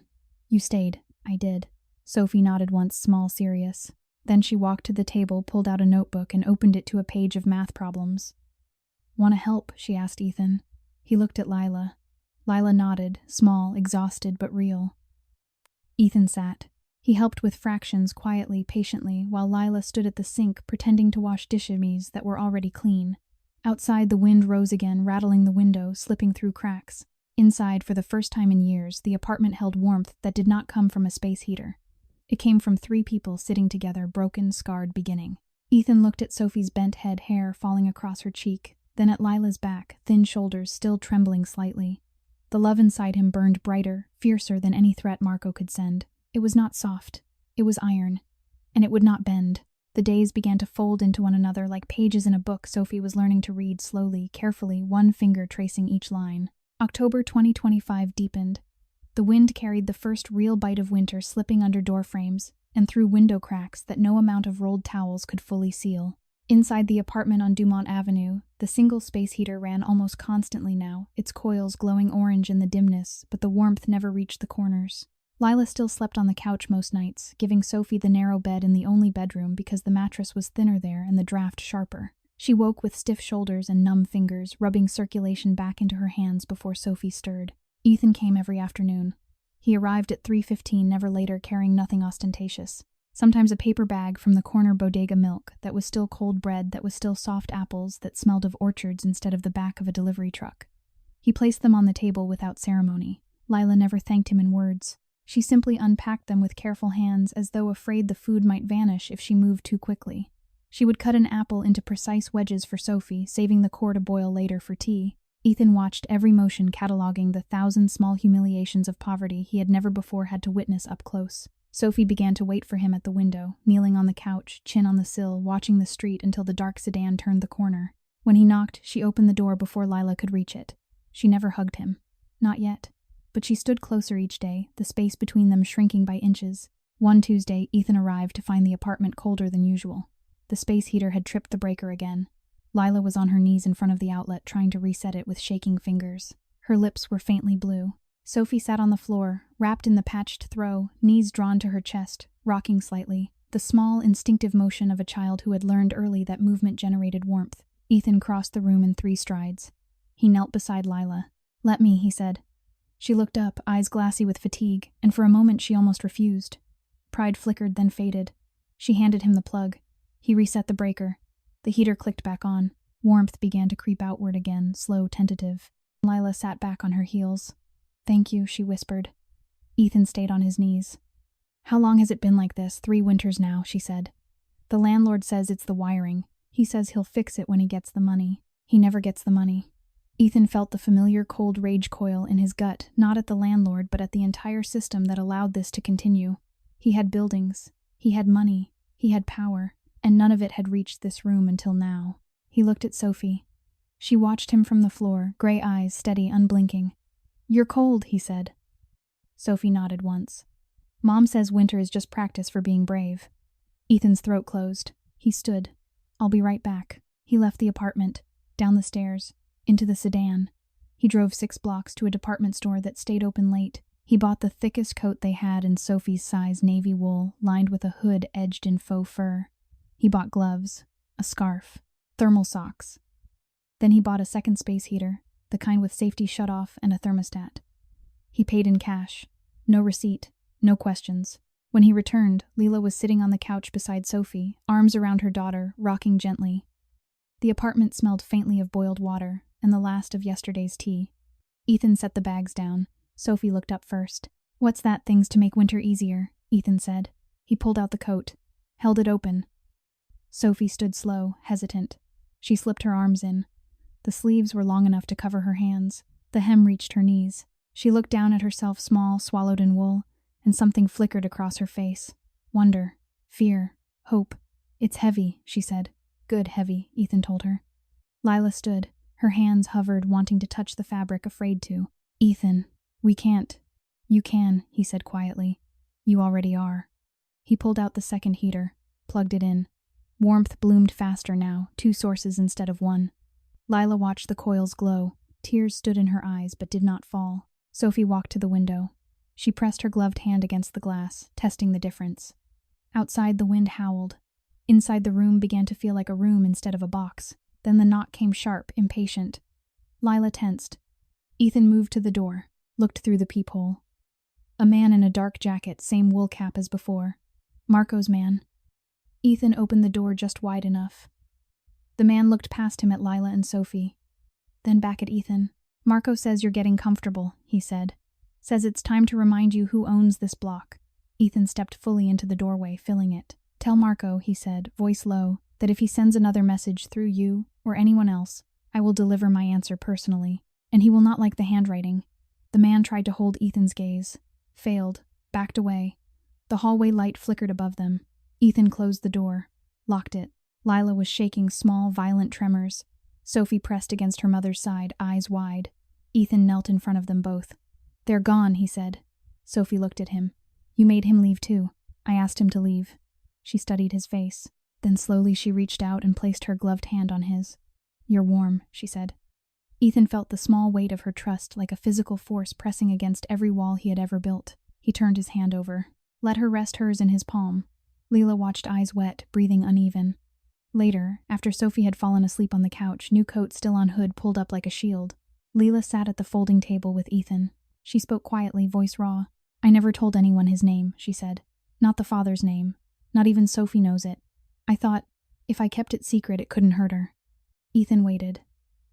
You stayed. I did. Sophie nodded once, small, serious. Then she walked to the table, pulled out a notebook, and opened it to a page of math problems. Want to help? She asked Ethan. He looked at Lila. Lila nodded, small, exhausted, but real. Ethan sat. He helped with fractions quietly, patiently, while Lila stood at the sink, pretending to wash dishes that were already clean. Outside, the wind rose again, rattling the window, slipping through cracks. Inside, for the first time in years, the apartment held warmth that did not come from a space heater. It came from 3 people sitting together, broken, scarred, beginning. Ethan looked at Sophie's bent head, hair falling across her cheek, then at Lila's back, thin shoulders still trembling slightly. The love inside him burned brighter, fiercer than any threat Marco could send. It was not soft. It was iron. And it would not bend. The days began to fold into one another like pages in a book Sophie was learning to read slowly, carefully, one finger tracing each line. October 2025 deepened. The wind carried the first real bite of winter, slipping under door frames and through window cracks that no amount of rolled towels could fully seal. Inside the apartment on Dumont Avenue, the single space heater ran almost constantly now, its coils glowing orange in the dimness, but the warmth never reached the corners. Lila still slept on the couch most nights, giving Sophie the narrow bed in the only bedroom because the mattress was thinner there and the draft sharper. She woke with stiff shoulders and numb fingers, rubbing circulation back into her hands before Sophie stirred. Ethan came every afternoon. He arrived at 3:15, never later, carrying nothing ostentatious. Sometimes a paper bag from the corner bodega milk that was still cold bread, that was still soft apples that smelled of orchards instead of the back of a delivery truck. He placed them on the table without ceremony. Lila never thanked him in words. She simply unpacked them with careful hands, as though afraid the food might vanish if she moved too quickly. She would cut an apple into precise wedges for Sophie, saving the core to boil later for tea. Ethan watched every motion, cataloging the 1,000 small humiliations of poverty he had never before had to witness up close. Sophie began to wait for him at the window, kneeling on the couch, chin on the sill, watching the street until the dark sedan turned the corner. When he knocked, she opened the door before Lila could reach it. She never hugged him. Not yet. But she stood closer each day, the space between them shrinking by inches. One Tuesday, Ethan arrived to find the apartment colder than usual. The space heater had tripped the breaker again. Lila was on her knees in front of the outlet, trying to reset it with shaking fingers. Her lips were faintly blue. Sophie sat on the floor, wrapped in the patched throw, knees drawn to her chest, rocking slightly, the small, instinctive motion of a child who had learned early that movement generated warmth. Ethan crossed the room in 3 strides. He knelt beside Lila. "Let me," he said. She looked up, eyes glassy with fatigue, and for a moment she almost refused. Pride flickered, then faded. She handed him the plug. He reset the breaker. The heater clicked back on. Warmth began to creep outward again, slow, tentative. Lila sat back on her heels. "Thank you," she whispered. Ethan stayed on his knees. "How long has it been like this? 3 winters now," she said. "The landlord says it's the wiring. He says he'll fix it when he gets the money. He never gets the money." Ethan felt the familiar cold rage coil in his gut, not at the landlord, but at the entire system that allowed this to continue. He had buildings. He had money. He had power. And none of it had reached this room until now. He looked at Sophie. She watched him from the floor, gray eyes steady, unblinking. "You're cold," he said. Sophie nodded once. "Mom says winter is just practice for being brave." Ethan's throat closed. He stood. I'll be right back. He left the apartment, down the stairs, into the sedan. He drove 6 blocks to a department store that stayed open late. He bought the thickest coat they had in Sophie's size navy wool, lined with a hood edged in faux fur. He bought gloves, a scarf, thermal socks. Then he bought a second space heater, the kind with safety shutoff and a thermostat. He paid in cash. No receipt, no questions. When he returned, Lila was sitting on the couch beside Sophie, arms around her daughter, rocking gently. The apartment smelled faintly of boiled water and the last of yesterday's tea. Ethan set the bags down. Sophie looked up first. "What's that? Things to make winter easier," Ethan said. He pulled out the coat, held it open. Sophie stood slow, hesitant. She slipped her arms in. The sleeves were long enough to cover her hands. The hem reached her knees. She looked down at herself, small, swallowed in wool, and something flickered across her face. Wonder, fear, hope. "It's heavy," she said. "Good heavy," Ethan told her. Lila stood. Her hands hovered, wanting to touch the fabric, afraid to. "Ethan, we can't." "You can," he said quietly. "You already are." He pulled out the second heater, plugged it in. Warmth bloomed faster now, 2 sources instead of 1. Lila watched the coils glow. Tears stood in her eyes but did not fall. Sophie walked to the window. She pressed her gloved hand against the glass, testing the difference. Outside, the wind howled. Inside, the room began to feel like a room instead of a box. Then the knock came sharp, impatient. Lila tensed. Ethan moved to the door, looked through the peephole. A man in a dark jacket, same wool cap as before. Marco's man. Ethan opened the door just wide enough. The man looked past him at Lila and Sophie, then back at Ethan. "Marco says you're getting comfortable," he said. "Says it's time to remind you who owns this block." Ethan stepped fully into the doorway, filling it. "Tell Marco," he said, voice low, "that if he sends another message through you or anyone else, I will deliver my answer personally. And he will not like the handwriting." The man tried to hold Ethan's gaze. Failed. Backed away. The hallway light flickered above them. Ethan closed the door. Locked it. Lila was shaking small, violent tremors. Sophie pressed against her mother's side, eyes wide. Ethan knelt in front of them both. "They're gone," he said. Sophie looked at him. "You made him leave too." "I asked him to leave." She studied his face. Then slowly she reached out and placed her gloved hand on his. "You're warm," she said. Ethan felt the small weight of her trust like a physical force pressing against every wall he had ever built. He turned his hand over. Let her rest hers in his palm. Lila watched, eyes wet, breathing uneven. Later, after Sophie had fallen asleep on the couch, new coat still on hood pulled up like a shield, Lila sat at the folding table with Ethan. She spoke quietly, voice raw. "I never told anyone his name," she said. "Not the father's name. Not even Sophie knows it. I thought, if I kept it secret, it couldn't hurt her." Ethan waited.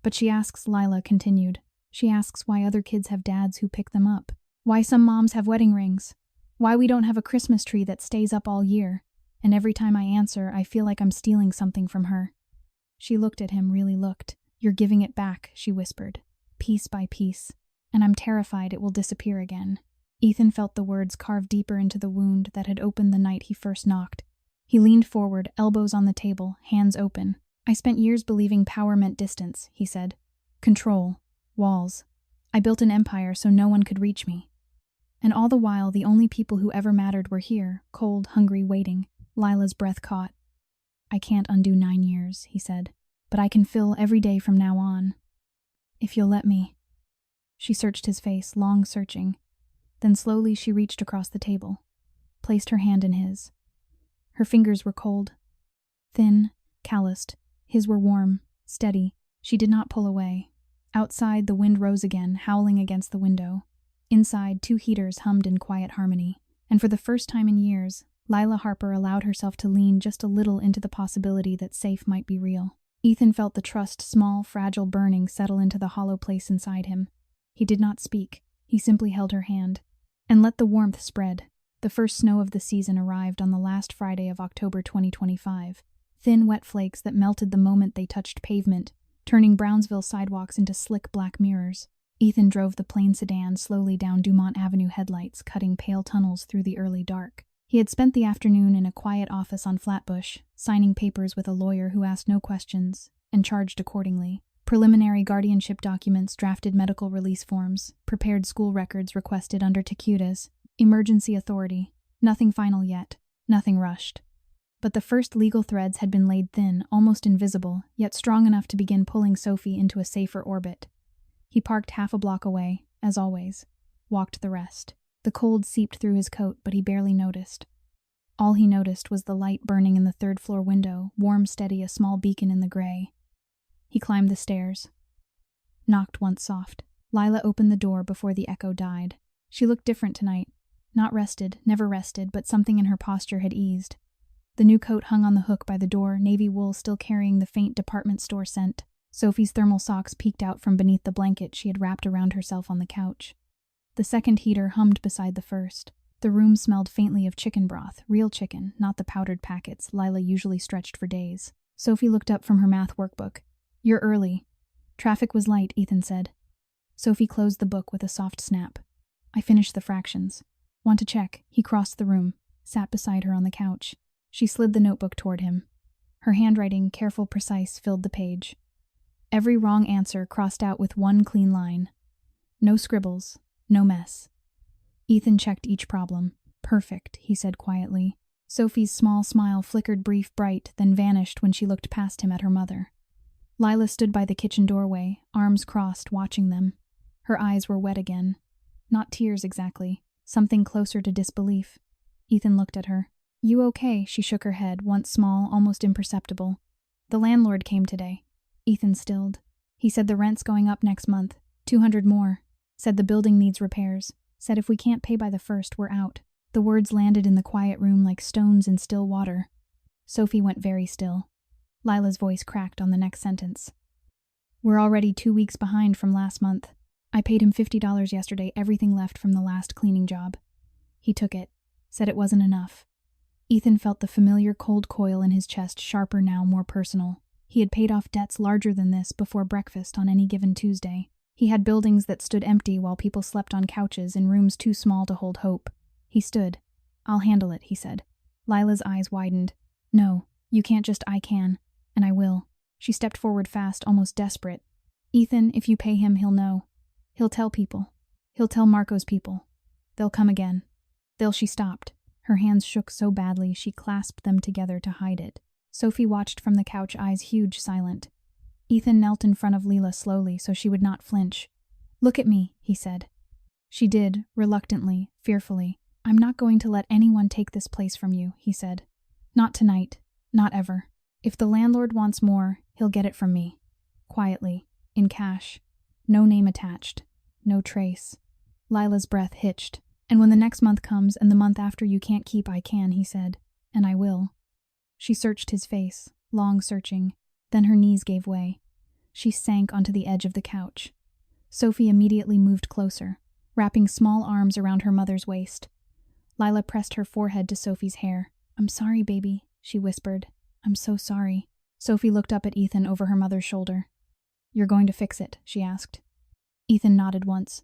"But she asks," Lila continued. "She asks why other kids have dads who pick them up. Why some moms have wedding rings. Why we don't have a Christmas tree that stays up all year. And every time I answer, I feel like I'm stealing something from her." She looked at him, really looked. "You're giving it back," she whispered, "piece by piece. And I'm terrified it will disappear again." Ethan felt the words carve deeper into the wound that had opened the night he first knocked. He leaned forward, elbows on the table, hands open. "I spent years believing power meant distance," he said. "Control. Walls. I built an empire so no one could reach me. And all the while, the only people who ever mattered were here, cold, hungry, waiting." Lila's breath caught. "I can't undo 9 years," he said, "but I can fill every day from now on. If you'll let me." She searched his face, long searching. Then slowly she reached across the table, placed her hand in his. Her fingers were cold, thin, calloused. His were warm, steady. She did not pull away. Outside, the wind rose again, howling against the window. Inside, 2 heaters hummed in quiet harmony. And for the first time in years, Lila Harper allowed herself to lean just a little into the possibility that safe might be real. Ethan felt the trust, small, fragile burning settle into the hollow place inside him. He did not speak. He simply held her hand and let the warmth spread. The first snow of the season arrived on the last Friday of October 2025. Thin, wet flakes that melted the moment they touched pavement, turning Brownsville sidewalks into slick black mirrors. Ethan drove the plain sedan slowly down Dumont Avenue, headlights cutting pale tunnels through the early dark. He had spent the afternoon in a quiet office on Flatbush, signing papers with a lawyer who asked no questions and charged accordingly. Preliminary guardianship documents, drafted medical release forms, prepared school records requested under TQDAS, emergency authority. Nothing final yet, nothing rushed. But the first legal threads had been laid thin, almost invisible, yet strong enough to begin pulling Sophie into a safer orbit. He parked half a block away, as always, walked the rest. The cold seeped through his coat, but he barely noticed. All he noticed was the light burning in the third-floor window, warm, steady, a small beacon in the gray. He climbed the stairs. Knocked once soft. Lila opened the door before the echo died. She looked different tonight. Not rested, never rested, but something in her posture had eased. The new coat hung on the hook by the door, navy wool still carrying the faint department store scent. Sophie's thermal socks peeked out from beneath the blanket she had wrapped around herself on the couch. The second heater hummed beside the first. The room smelled faintly of chicken broth, real chicken, not the powdered packets Lila usually stretched for days. Sophie looked up from her math workbook. "You're early." "Traffic was light," Ethan said. Sophie closed the book with a soft snap. "I finished the fractions." "Want to check?" He crossed the room, sat beside her on the couch. She slid the notebook toward him. Her handwriting, careful, precise, filled the page. Every wrong answer crossed out with one clean line. No scribbles, no mess. Ethan checked each problem. "Perfect," he said quietly. Sophie's small smile flickered brief, bright, then vanished when she looked past him at her mother. Lila stood by the kitchen doorway, arms crossed, watching them. Her eyes were wet again. Not tears exactly, something closer to disbelief. Ethan looked at her. "You okay?" She shook her head, once small, almost imperceptible. "The landlord came today." Ethan stilled. "He said the rent's going up next month. 200 more. Said the building needs repairs. Said if we can't pay by the 1st, we're out." The words landed in the quiet room like stones in still water. Sophie went very still. Lila's voice cracked on the next sentence. "We're already 2 weeks behind from last month. I paid him $50 yesterday, everything left from the last cleaning job. He took it. Said it wasn't enough." Ethan felt the familiar cold coil in his chest, sharper now, more personal. He had paid off debts larger than this before breakfast on any given Tuesday. He had buildings that stood empty while people slept on couches in rooms too small to hold hope. He stood. "I'll handle it," he said. Lila's eyes widened. "No, you can't just I can, and I will." She stepped forward fast, almost desperate. "Ethan, if you pay him, he'll know. He'll tell people. He'll tell Marco's people. They'll come again. She stopped. Her hands shook so badly she clasped them together to hide it. Sophie watched from the couch, eyes huge, silent. Ethan knelt in front of Lila slowly so she would not flinch. "Look at me," he said. She did, reluctantly, fearfully. "I'm not going to let anyone take this place from you," he said. "Not tonight. Not ever. If the landlord wants more, he'll get it from me. Quietly. In cash. No name attached. No trace." Lila's breath hitched. "And when the next month comes and the month after you can't keep, I can," he said. "And I will." She searched his face, long searching. Then her knees gave way. She sank onto the edge of the couch. Sophie immediately moved closer, wrapping small arms around her mother's waist. Lila pressed her forehead to Sophie's hair. "I'm sorry, baby," she whispered. "I'm so sorry." Sophie looked up at Ethan over her mother's shoulder. "You're going to fix it?" she asked. Ethan nodded once.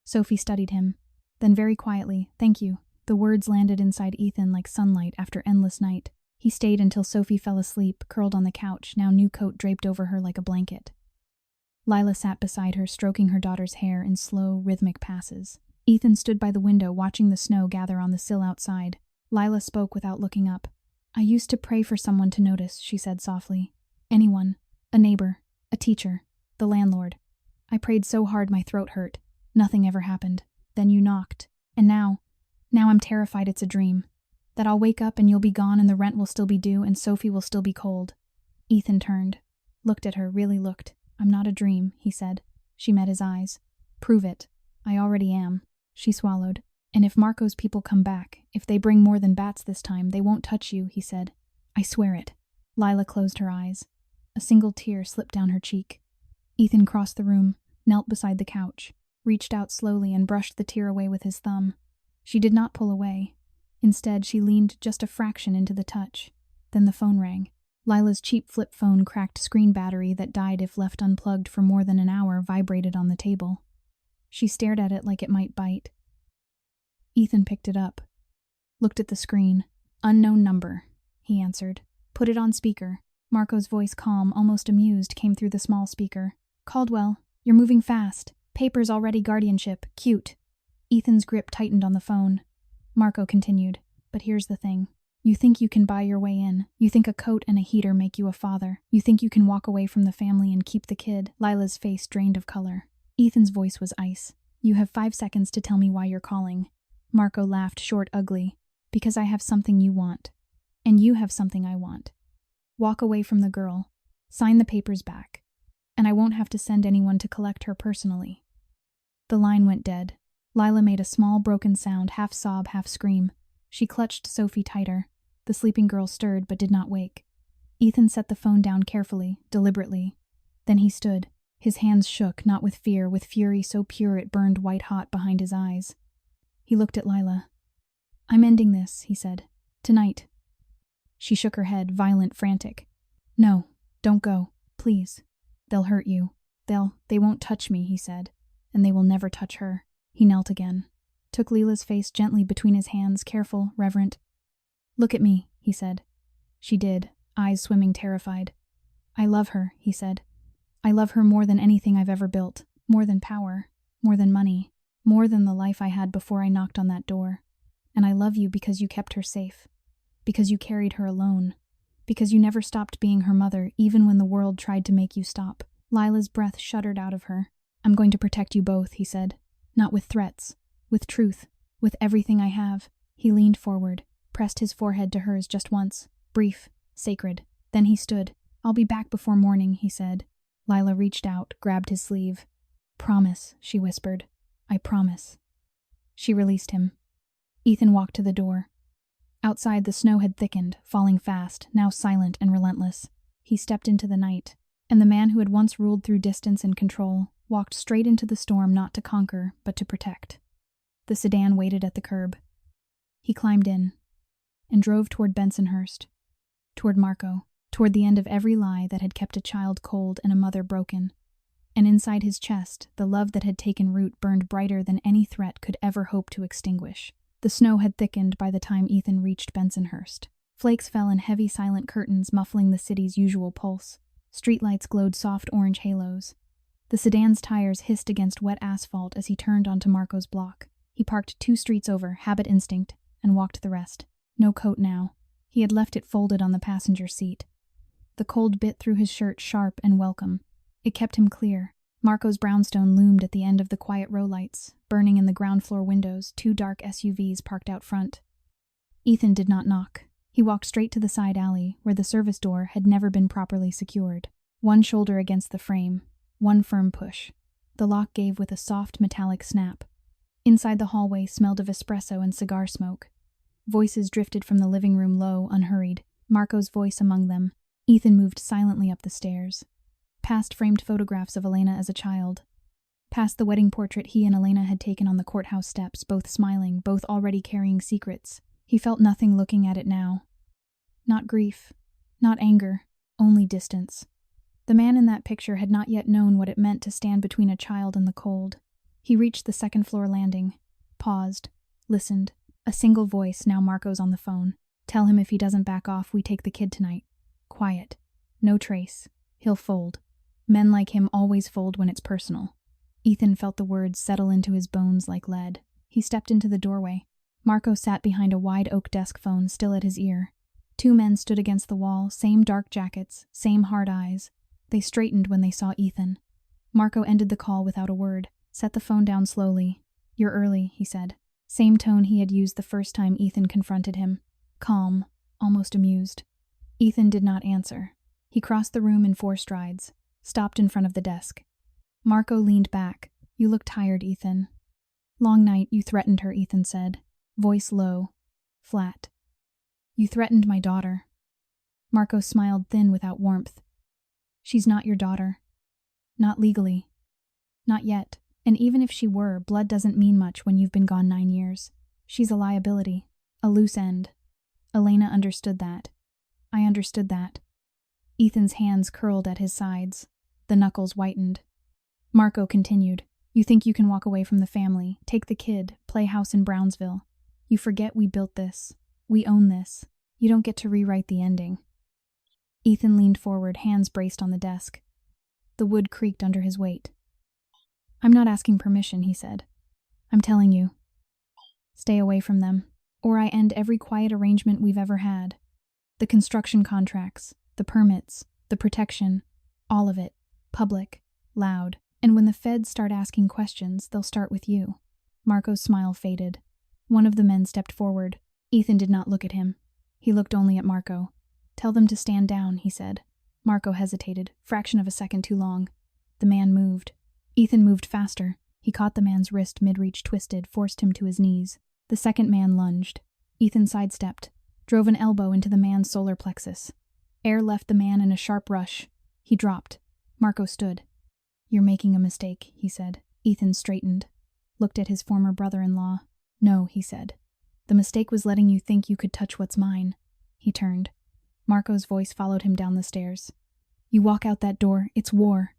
Sophie studied him. Then very quietly, "Thank you." The words landed inside Ethan like sunlight after endless night. He stayed until Sophie fell asleep, curled on the couch, now new coat draped over her like a blanket. Lila sat beside her, stroking her daughter's hair in slow, rhythmic passes. Ethan stood by the window, watching the snow gather on the sill outside. Lila spoke without looking up. "I used to pray for someone to notice," she said softly. "Anyone. A neighbor. A teacher. The landlord. I prayed so hard my throat hurt. Nothing ever happened. Then you knocked. And now I'm terrified it's a dream. That I'll wake up and you'll be gone and the rent will still be due and Sophie will still be cold." Ethan turned. Looked at her, really looked. "I'm not a dream," he said. She met his eyes. "Prove it. I already am." She swallowed. "And if Marco's people come back, if they bring more than bats this time, they won't touch you," he said. "I swear it." Lila closed her eyes. A single tear slipped down her cheek. Ethan crossed the room, knelt beside the couch, reached out slowly and brushed the tear away with his thumb. She did not pull away. Instead, she leaned just a fraction into the touch. Then the phone rang. Lila's cheap flip phone, cracked screen battery that died if left unplugged for more than an hour, vibrated on the table. She stared at it like it might bite. Ethan picked it up. Looked at the screen. "Unknown number," he answered. "Put it on speaker." Marco's voice, calm, almost amused, came through the small speaker. "Caldwell, you're moving fast. Papers already, guardianship. Cute." Ethan's grip tightened on the phone. Marco continued. "But here's the thing. You think you can buy your way in. You think a coat and a heater make you a father. You think you can walk away from the family and keep the kid. Lila's face drained of color. Ethan's voice was ice. You have 5 seconds to tell me why you're calling. Marco laughed short, ugly. Because I have something you want. And you have something I want. Walk away from the girl. Sign the papers back. And I won't have to send anyone to collect her personally. The line went dead. Lila made a small broken sound, half sob, half scream. She clutched Sophie tighter. The sleeping girl stirred but did not wake. Ethan set the phone down carefully, deliberately. Then he stood. His hands shook, not with fear, with fury so pure it burned white-hot behind his eyes. He looked at Lila. I'm ending this, he said. Tonight. She shook her head, violent, frantic. No, don't go, please. They'll hurt you. They won't touch me, he said. And they will never touch her. He knelt again. Took Lila's face gently between his hands, careful, reverent. Look at me, he said. She did, eyes swimming terrified. I love her, he said. I love her more than anything I've ever built, more than power, more than money, more than the life I had before I knocked on that door. And I love you because you kept her safe, because you carried her alone, because you never stopped being her mother even when the world tried to make you stop. Lila's breath shuddered out of her. I'm going to protect you both, he said. Not with threats, with truth, with everything I have. He leaned forward, pressed his forehead to hers just once, brief, sacred. Then he stood. I'll be back before morning, he said. Lila reached out, grabbed his sleeve. Promise, she whispered. I promise. She released him. Ethan walked to the door. Outside, the snow had thickened, falling fast, now silent and relentless. He stepped into the night, and the man who had once ruled through distance and control walked straight into the storm, not to conquer, but to protect. The sedan waited at the curb. He climbed in and drove toward Bensonhurst, toward Marco, toward the end of every lie that had kept a child cold and a mother broken. And inside his chest, the love that had taken root burned brighter than any threat could ever hope to extinguish. The snow had thickened by the time Ethan reached Bensonhurst. Flakes fell in heavy, silent curtains, muffling the city's usual pulse. Streetlights glowed soft orange halos. The sedan's tires hissed against wet asphalt as he turned onto Marco's block. He parked 2 streets over, habit instinct, and walked the rest. No coat now. He had left it folded on the passenger seat. The cold bit through his shirt sharp and welcome. It kept him clear. Marco's brownstone loomed at the end of the quiet row lights, burning in the ground floor windows, 2 dark SUVs parked out front. Ethan did not knock. He walked straight to the side alley, where the service door had never been properly secured. One shoulder against the frame, one firm push. The lock gave with a soft metallic snap. Inside the hallway smelled of espresso and cigar smoke. Voices drifted from the living room low, unhurried, Marco's voice among them. Ethan moved silently up the stairs. Past framed photographs of Elena as a child. Past the wedding portrait he and Elena had taken on the courthouse steps, both smiling, both already carrying secrets. He felt nothing looking at it now. Not grief, not anger, only distance. The man in that picture had not yet known what it meant to stand between a child and the cold. He reached the second-floor landing, paused, listened. A single voice, now Marco's on the phone. Tell him if he doesn't back off, we take the kid tonight. Quiet. No trace. He'll fold. Men like him always fold when it's personal. Ethan felt the words settle into his bones like lead. He stepped into the doorway. Marco sat behind a wide oak desk phone, still at his ear. 2 men stood against the wall, same dark jackets, same hard eyes. They straightened when they saw Ethan. Marco ended the call without a word, set the phone down slowly. You're early, he said. Same tone he had used the first time Ethan confronted him. Calm, almost amused. Ethan did not answer. He crossed the room in 4 strides, stopped in front of the desk. Marco leaned back. You look tired, Ethan. Long night, you threatened her, Ethan said, voice low, flat. You threatened my daughter. Marco smiled thin without warmth. She's not your daughter. Not legally. Not yet. And even if she were, blood doesn't mean much when you've been gone 9 years. She's a liability, a loose end. Elena understood that. I understood that. Ethan's hands curled at his sides. The knuckles whitened. Marco continued. You think you can walk away from the family, take the kid, play house in Brownsville. You forget we built this. We own this. You don't get to rewrite the ending. Ethan leaned forward, hands braced on the desk. The wood creaked under his weight. I'm not asking permission, he said. I'm telling you. Stay away from them. or I end every quiet arrangement we've ever had. The construction contracts, the permits, the protection, all of it. Public, loud. And when the feds start asking questions, they'll start with you." Marco's smile faded. One of the men stepped forward. Ethan did not look at him. He looked only at Marco. "Tell them to stand down," he said. Marco hesitated, fraction of a second too long. The man moved. Ethan moved faster. He caught the man's wrist mid-reach twisted, forced him to his knees. The second man lunged. Ethan sidestepped, drove an elbow into the man's solar plexus. Air left the man in a sharp rush. He dropped. Marco stood. "You're making a mistake," he said. Ethan straightened, looked at his former brother-in-law. "No," he said. "The mistake was letting you think you could touch what's mine." He turned. Marco's voice followed him down the stairs. "You walk out that door, it's war."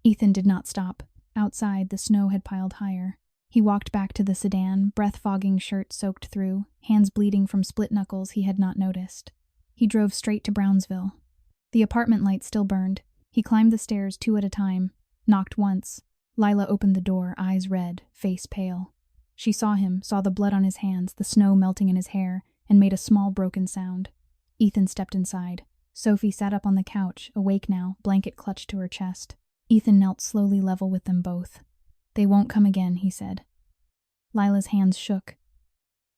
Ethan did not stop. Outside, the snow had piled higher. He walked back to the sedan, breath-fogging shirt soaked through, hands bleeding from split knuckles he had not noticed. He drove straight to Brownsville. The apartment light still burned. He climbed the stairs 2 at a time, knocked once. Lila opened the door, eyes red, face pale. She saw him, saw the blood on his hands, the snow melting in his hair, and made a small broken sound. Ethan stepped inside. Sophie sat up on the couch, awake now, blanket clutched to her chest. Ethan knelt slowly level with them both. "They won't come again," he said. Lila's hands shook.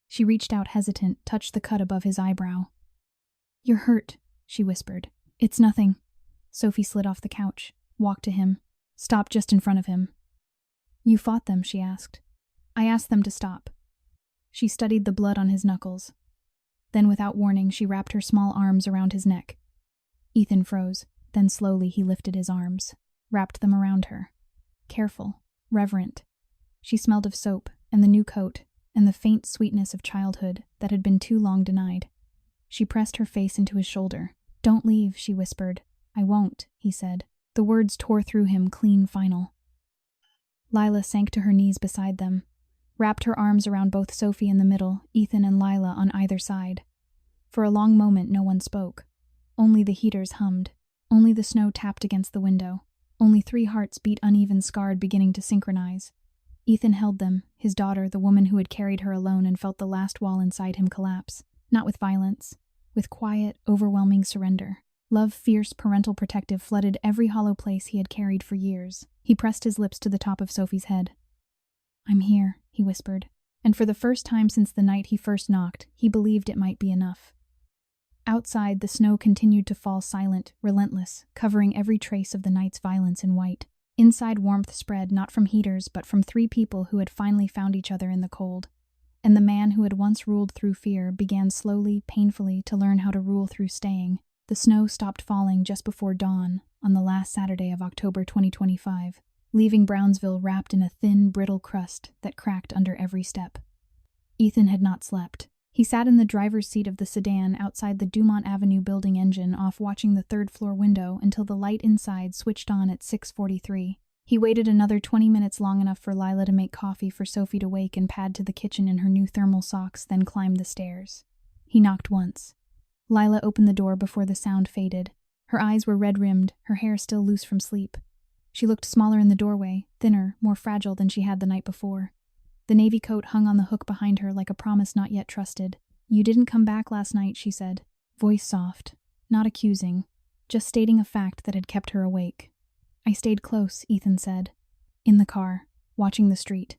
She reached out hesitant, touched the cut above his eyebrow. "You're hurt," she whispered. "It's nothing." Sophie slid off the couch, walked to him, stopped just in front of him. "You fought them?" she asked. "I asked them to stop." She studied the blood on his knuckles. Then without warning, she wrapped her small arms around his neck. Ethan froze. Then slowly he lifted his arms, wrapped them around her. Careful, reverent. She smelled of soap, and the new coat, and the faint sweetness of childhood that had been too long denied. She pressed her face into his shoulder. "Don't leave," she whispered. "I won't," he said. The words tore through him, clean, final. Lila sank to her knees beside them, wrapped her arms around both Sophie in the middle, Ethan and Lila on either side. For a long moment no one spoke. Only the heaters hummed. Only the snow tapped against the window. Only 3 hearts beat uneven, scarred, beginning to synchronize. Ethan held them, his daughter, the woman who had carried her alone, and felt the last wall inside him collapse. Not with violence, with quiet, overwhelming surrender. Love, fierce, parental protective, flooded every hollow place he had carried for years. He pressed his lips to the top of Sophie's head. "I'm here," he whispered, and for the first time since the night he first knocked, he believed it might be enough. Outside, the snow continued to fall silent, relentless, covering every trace of the night's violence in white. Inside, warmth spread not from heaters but from 3 people who had finally found each other in the cold. And the man who had once ruled through fear began slowly, painfully, to learn how to rule through staying. The snow stopped falling just before dawn on the last Saturday of October 2025, leaving Brownsville wrapped in a thin, brittle crust that cracked under every step. Ethan had not slept. He sat in the driver's seat of the sedan outside the Dumont Avenue building, engine off, watching the 3rd-floor window until the light inside switched on at 6:43. He waited another 20 minutes, long enough for Lila to make coffee for Sophie to wake and pad to the kitchen in her new thermal socks, then climbed the stairs. He knocked once. Lila opened the door before the sound faded. Her eyes were red-rimmed, her hair still loose from sleep. She looked smaller in the doorway, thinner, more fragile than she had the night before. The navy coat hung on the hook behind her like a promise not yet trusted. "You didn't come back last night," she said, voice soft, not accusing, just stating a fact that had kept her awake. "I stayed close," Ethan said. In the car, watching the street.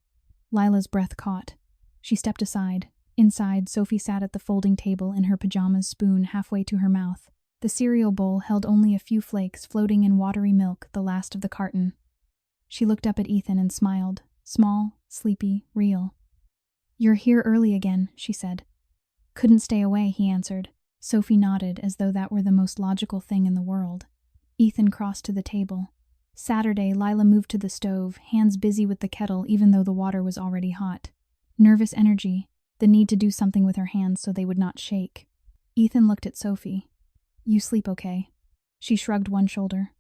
Lila's breath caught. She stepped aside. Inside, Sophie sat at the folding table in her pajamas, spoon halfway to her mouth. The cereal bowl held only a few flakes floating in watery milk, the last of the carton. She looked up at Ethan and smiled, small, sleepy, real. "You're here early again," she said. "Couldn't stay away," he answered. Sophie nodded as though that were the most logical thing in the world. Ethan crossed to the table. Saturday, Lila moved to the stove, hands busy with the kettle even though the water was already hot. Nervous energy, the need to do something with her hands so they would not shake. Ethan looked at Sophie. "You sleep okay?" She shrugged one shoulder.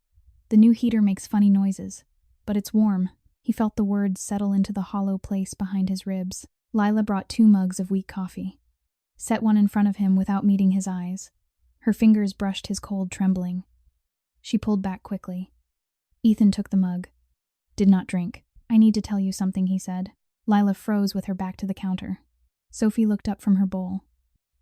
"The new heater makes funny noises, but it's warm." He felt the words settle into the hollow place behind his ribs. Lila brought 2 mugs of weak coffee. Set one in front of him without meeting his eyes. Her fingers brushed his cold, trembling. She pulled back quickly. Ethan took the mug. "Did not drink. I need to tell you something," he said. Lila froze with her back to the counter. Sophie looked up from her bowl.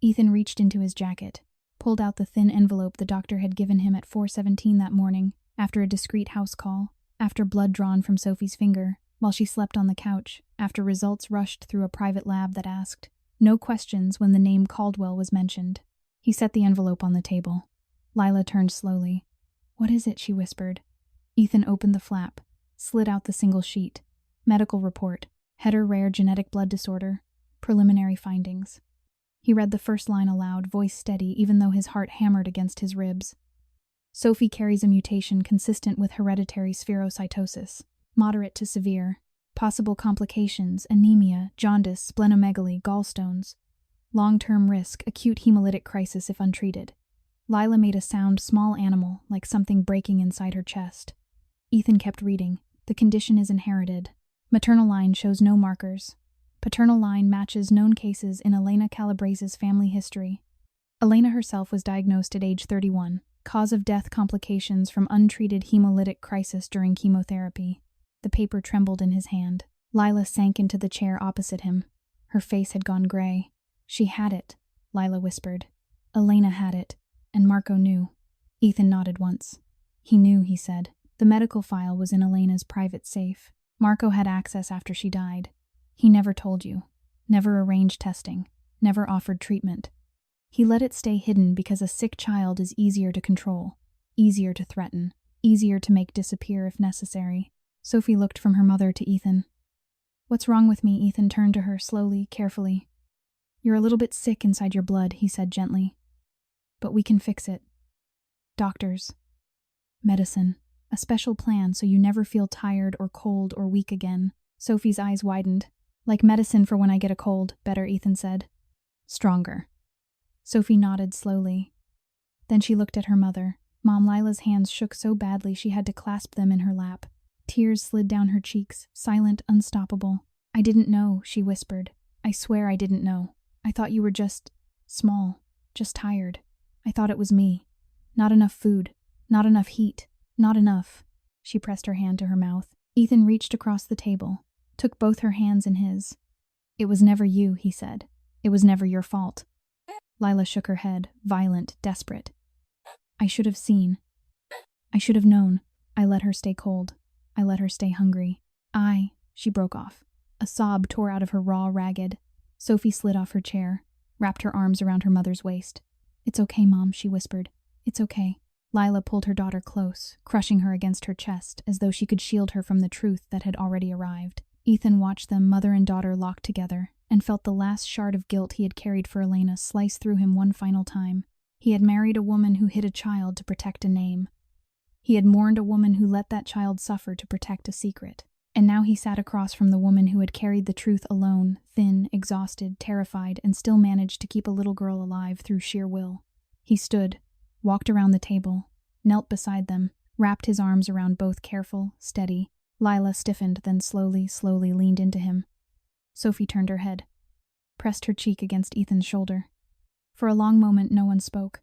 Ethan reached into his jacket, pulled out the thin envelope the doctor had given him at 4:17 that morning, after a discreet house call, after blood drawn from Sophie's finger, while she slept on the couch, after results rushed through a private lab that asked no questions when the name Caldwell was mentioned. He set the envelope on the table. Lila turned slowly. "What is it?" she whispered. Ethan opened the flap, slid out the single sheet. Medical report. Header rare genetic blood disorder. Preliminary findings. He read the first line aloud, voice steady, even though his heart hammered against his ribs. Sophie carries a mutation consistent with hereditary spherocytosis, moderate to severe. Possible complications: anemia, jaundice, splenomegaly, gallstones. Long-term risk: acute hemolytic crisis if untreated. Lila made a sound, small animal, like something breaking inside her chest. Ethan kept reading. The condition is inherited. Maternal line shows no markers. Paternal line matches known cases in Elena Calabrese's family history. Elena herself was diagnosed at age 31. Cause of death: complications from untreated hemolytic crisis during chemotherapy. The paper trembled in his hand. Lila sank into the chair opposite him. Her face had gone gray. "She had it," Lila whispered. "Elena had it, and Marco knew." Ethan nodded once. "He knew," he said. "The medical file was in Elena's private safe. Marco had access after she died. He never told you, never arranged testing, never offered treatment. He let it stay hidden because a sick child is easier to control, easier to threaten, easier to make disappear if necessary." Sophie looked from her mother to Ethan. "What's wrong with me?" Ethan turned to her slowly, carefully. "You're a little bit sick inside your blood," he said gently. "But we can fix it. Doctors. Medicine. A special plan so you never feel tired or cold or weak again." Sophie's eyes widened. "Like medicine for when I get a cold," better, Ethan said. "Stronger." Sophie nodded slowly. Then she looked at her mother. Mom Lila's hands shook so badly she had to clasp them in her lap. Tears slid down her cheeks, silent, unstoppable. "I didn't know," she whispered. "I swear I didn't know. I thought you were just small, just tired. I thought it was me. Not enough food, not enough heat, not enough." She pressed her hand to her mouth. Ethan reached across the table, took both her hands in his. "It was never you," he said. "It was never your fault." Lila shook her head, violent, desperate. "I should have seen. I should have known. I let her stay cold. I let her stay hungry. She broke off. A sob tore out of her raw, ragged. Sophie slid off her chair, wrapped her arms around her mother's waist. "It's okay, Mom," she whispered. "It's okay." Lila pulled her daughter close, crushing her against her chest, as though she could shield her from the truth that had already arrived. Ethan watched them, mother and daughter, locked together, and felt the last shard of guilt he had carried for Elena slice through him one final time. He had married a woman who hid a child to protect a name. He had mourned a woman who let that child suffer to protect a secret. And now he sat across from the woman who had carried the truth alone, thin, exhausted, terrified, and still managed to keep a little girl alive through sheer will. He stood, walked around the table, knelt beside them, wrapped his arms around both, careful, steady. Lila stiffened, then slowly leaned into him. Sophie turned her head, pressed her cheek against Ethan's shoulder. For a long moment no one spoke.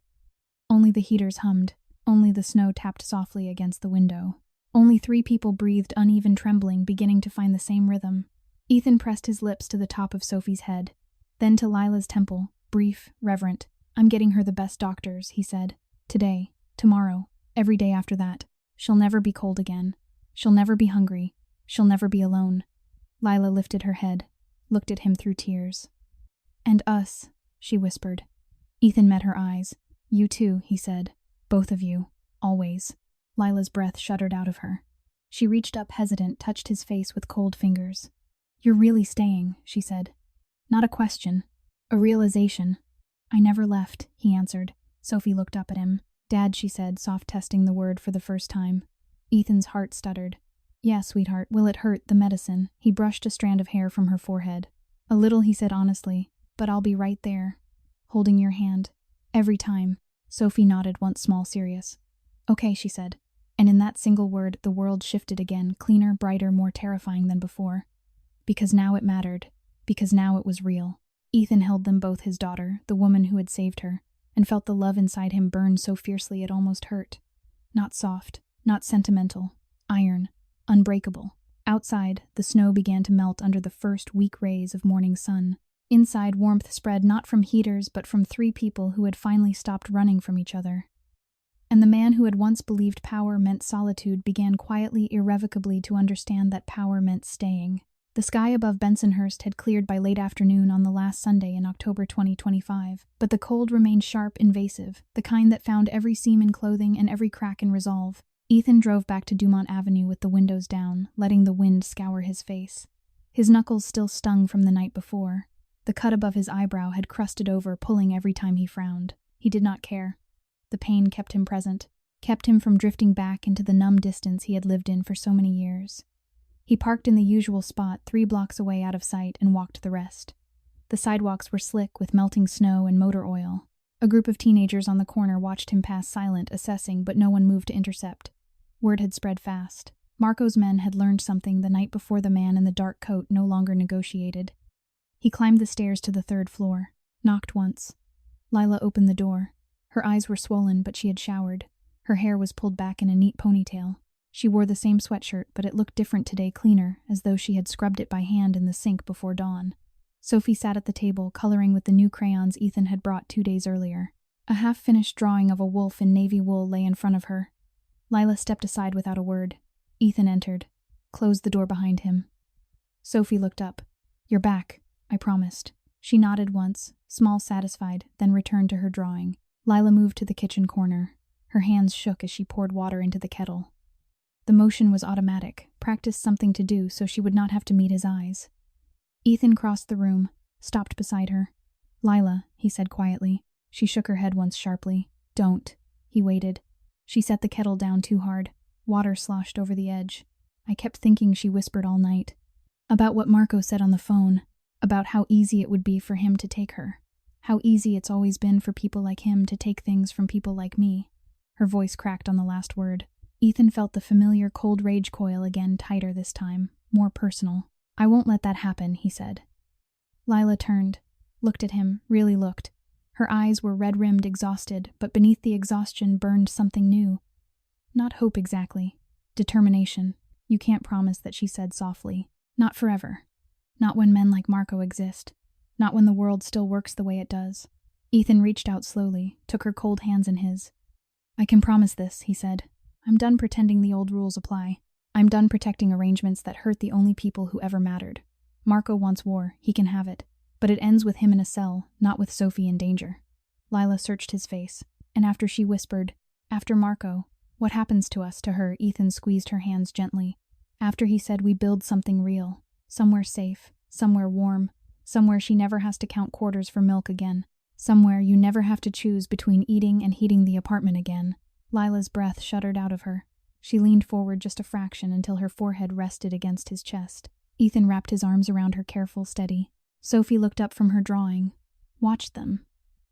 Only the heaters hummed. Only the snow tapped softly against the window. Only 3 people breathed uneven, trembling, beginning to find the same rhythm. Ethan pressed his lips to the top of Sophie's head, then to Lila's temple, brief, reverent. "I'm getting her the best doctors," he said. "Today, tomorrow, every day after that. She'll never be cold again. She'll never be hungry. She'll never be alone." Lila lifted her head, looked at him through tears. "And us," she whispered. Ethan met her eyes. "You too," he said. "Both of you. Always." Lila's breath shuddered out of her. She reached up, hesitant, touched his face with cold fingers. "You're really staying," she said. "Not a question. A realization." "I never left," he answered. Sophie looked up at him. "Dad," she said, soft testing the word for the first time. Ethan's heart stuttered. "Yeah, sweetheart, will it hurt, the medicine?" He brushed a strand of hair from her forehead. "A little," he said honestly, "but I'll be right there, holding your hand. Every time." Sophie nodded, once small, serious. "Okay," she said. And in that single word, the world shifted again, cleaner, brighter, more terrifying than before. Because now it mattered. Because now it was real. Ethan held them both, his daughter, the woman who had saved her, and felt the love inside him burn so fiercely it almost hurt. Not soft, not sentimental. Iron. Unbreakable. Outside, the snow began to melt under the first weak rays of morning sun. Inside, warmth spread not from heaters but from 3 people who had finally stopped running from each other. And the man who had once believed power meant solitude began quietly, irrevocably to understand that power meant staying. The sky above Bensonhurst had cleared by late afternoon on the last Sunday in October 2025, but the cold remained sharp, invasive, the kind that found every seam in clothing and every crack in resolve. Ethan drove back to Dumont Avenue with the windows down, letting the wind scour his face. His knuckles still stung from the night before. The cut above his eyebrow had crusted over, pulling every time he frowned. He did not care. The pain kept him present, kept him from drifting back into the numb distance he had lived in for so many years. He parked in the usual spot 3 blocks away out of sight and walked the rest. The sidewalks were slick with melting snow and motor oil. A group of teenagers on the corner watched him pass silent, assessing, but no one moved to intercept. Word had spread fast. Marco's men had learned something the night before the man in the dark coat no longer negotiated. He climbed the stairs to the 3rd floor, knocked once. Lila opened the door. Her eyes were swollen, but she had showered. Her hair was pulled back in a neat ponytail. She wore the same sweatshirt, but it looked different today, cleaner, as though she had scrubbed it by hand in the sink before dawn. Sophie sat at the table, coloring with the new crayons Ethan had brought 2 days earlier. A half-finished drawing of a wolf in navy wool lay in front of her. Lila stepped aside without a word. Ethan entered, closed the door behind him. Sophie looked up. "You're back, I promised." She nodded once, small, satisfied, then returned to her drawing. Lila moved to the kitchen corner. Her hands shook as she poured water into the kettle. The motion was automatic, practiced something to do so she would not have to meet his eyes. Ethan crossed the room, stopped beside her. "Lila," he said quietly. She shook her head once sharply. "Don't." He waited. She set the kettle down too hard. Water sloshed over the edge. "I kept thinking," she whispered all night, "about what Marco said on the phone, about how easy it would be for him to take her. How easy it's always been for people like him to take things from people like me." Her voice cracked on the last word. Ethan felt the familiar cold rage coil again, tighter this time, more personal. "I won't let that happen," he said. Lila turned, looked at him, really looked. Her eyes were red-rimmed, exhausted, but beneath the exhaustion burned something new. Not hope exactly. Determination. "You can't promise that," she said softly. "Not forever. Not when men like Marco exist. Not when the world still works the way it does." Ethan reached out slowly, took her cold hands in his. "I can promise this," he said. "I'm done pretending the old rules apply. I'm done protecting arrangements that hurt the only people who ever mattered. Marco wants war, he can have it. But it ends with him in a cell, not with Sophie in danger." Lila searched his face, and after she whispered, "After Marco, what happens to us?" to her, Ethan squeezed her hands gently. "After he said we build something real, somewhere safe, somewhere warm, somewhere she never has to count quarters for milk again, somewhere you never have to choose between eating and heating the apartment again." Lila's breath shuddered out of her. She leaned forward just a fraction until her forehead rested against his chest. Ethan wrapped his arms around her, careful, steady. Sophie looked up from her drawing, watched them,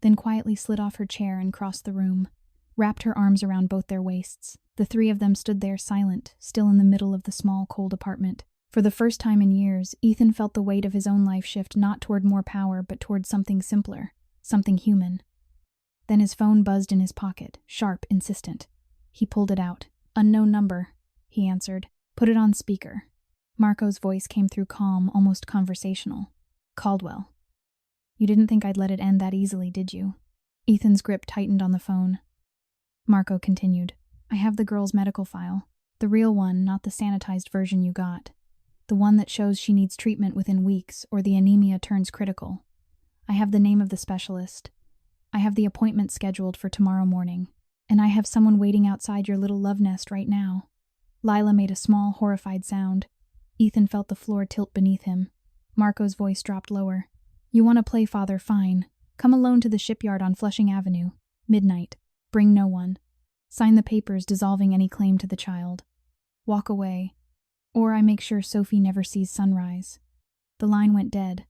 then quietly slid off her chair and crossed the room, wrapped her arms around both their waists. The 3 of them stood there silent, still in the middle of the small, cold apartment. For the first time in years, Ethan felt the weight of his own life shift not toward more power but toward something simpler, something human. Then his phone buzzed in his pocket, sharp, insistent. He pulled it out. "Unknown number," he answered. "Put it on speaker." Marco's voice came through calm, almost conversational. "Caldwell. You didn't think I'd let it end that easily, did you?" Ethan's grip tightened on the phone. Marco continued. "I have the girl's medical file. The real one, not the sanitized version you got. The one that shows she needs treatment within weeks or the anemia turns critical. I have the name of the specialist. I have the appointment scheduled for tomorrow morning. And I have someone waiting outside your little love nest right now." Lila made a small, horrified sound. Ethan felt the floor tilt beneath him. Marco's voice dropped lower. "You want to play father, fine. Come alone to the shipyard on Flushing Avenue. Midnight. Bring no one. Sign the papers dissolving any claim to the child. Walk away. Or I make sure Sophie never sees sunrise." The line went dead.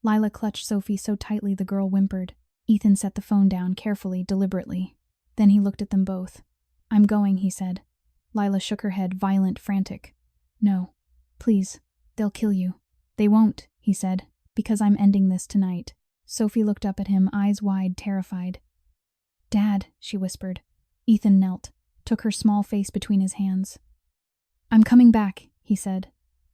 Lila clutched Sophie so tightly the girl whimpered. Ethan set the phone down carefully, deliberately. Then he looked at them both. "I'm going," he said. Lila shook her head, violent, frantic. "No. Please. They'll kill you." "They won't," he said, "because I'm ending this tonight." Sophie looked up at him, eyes wide, terrified. "Dad," she whispered. Ethan knelt, took her small face between his hands. "I'm coming back," he said.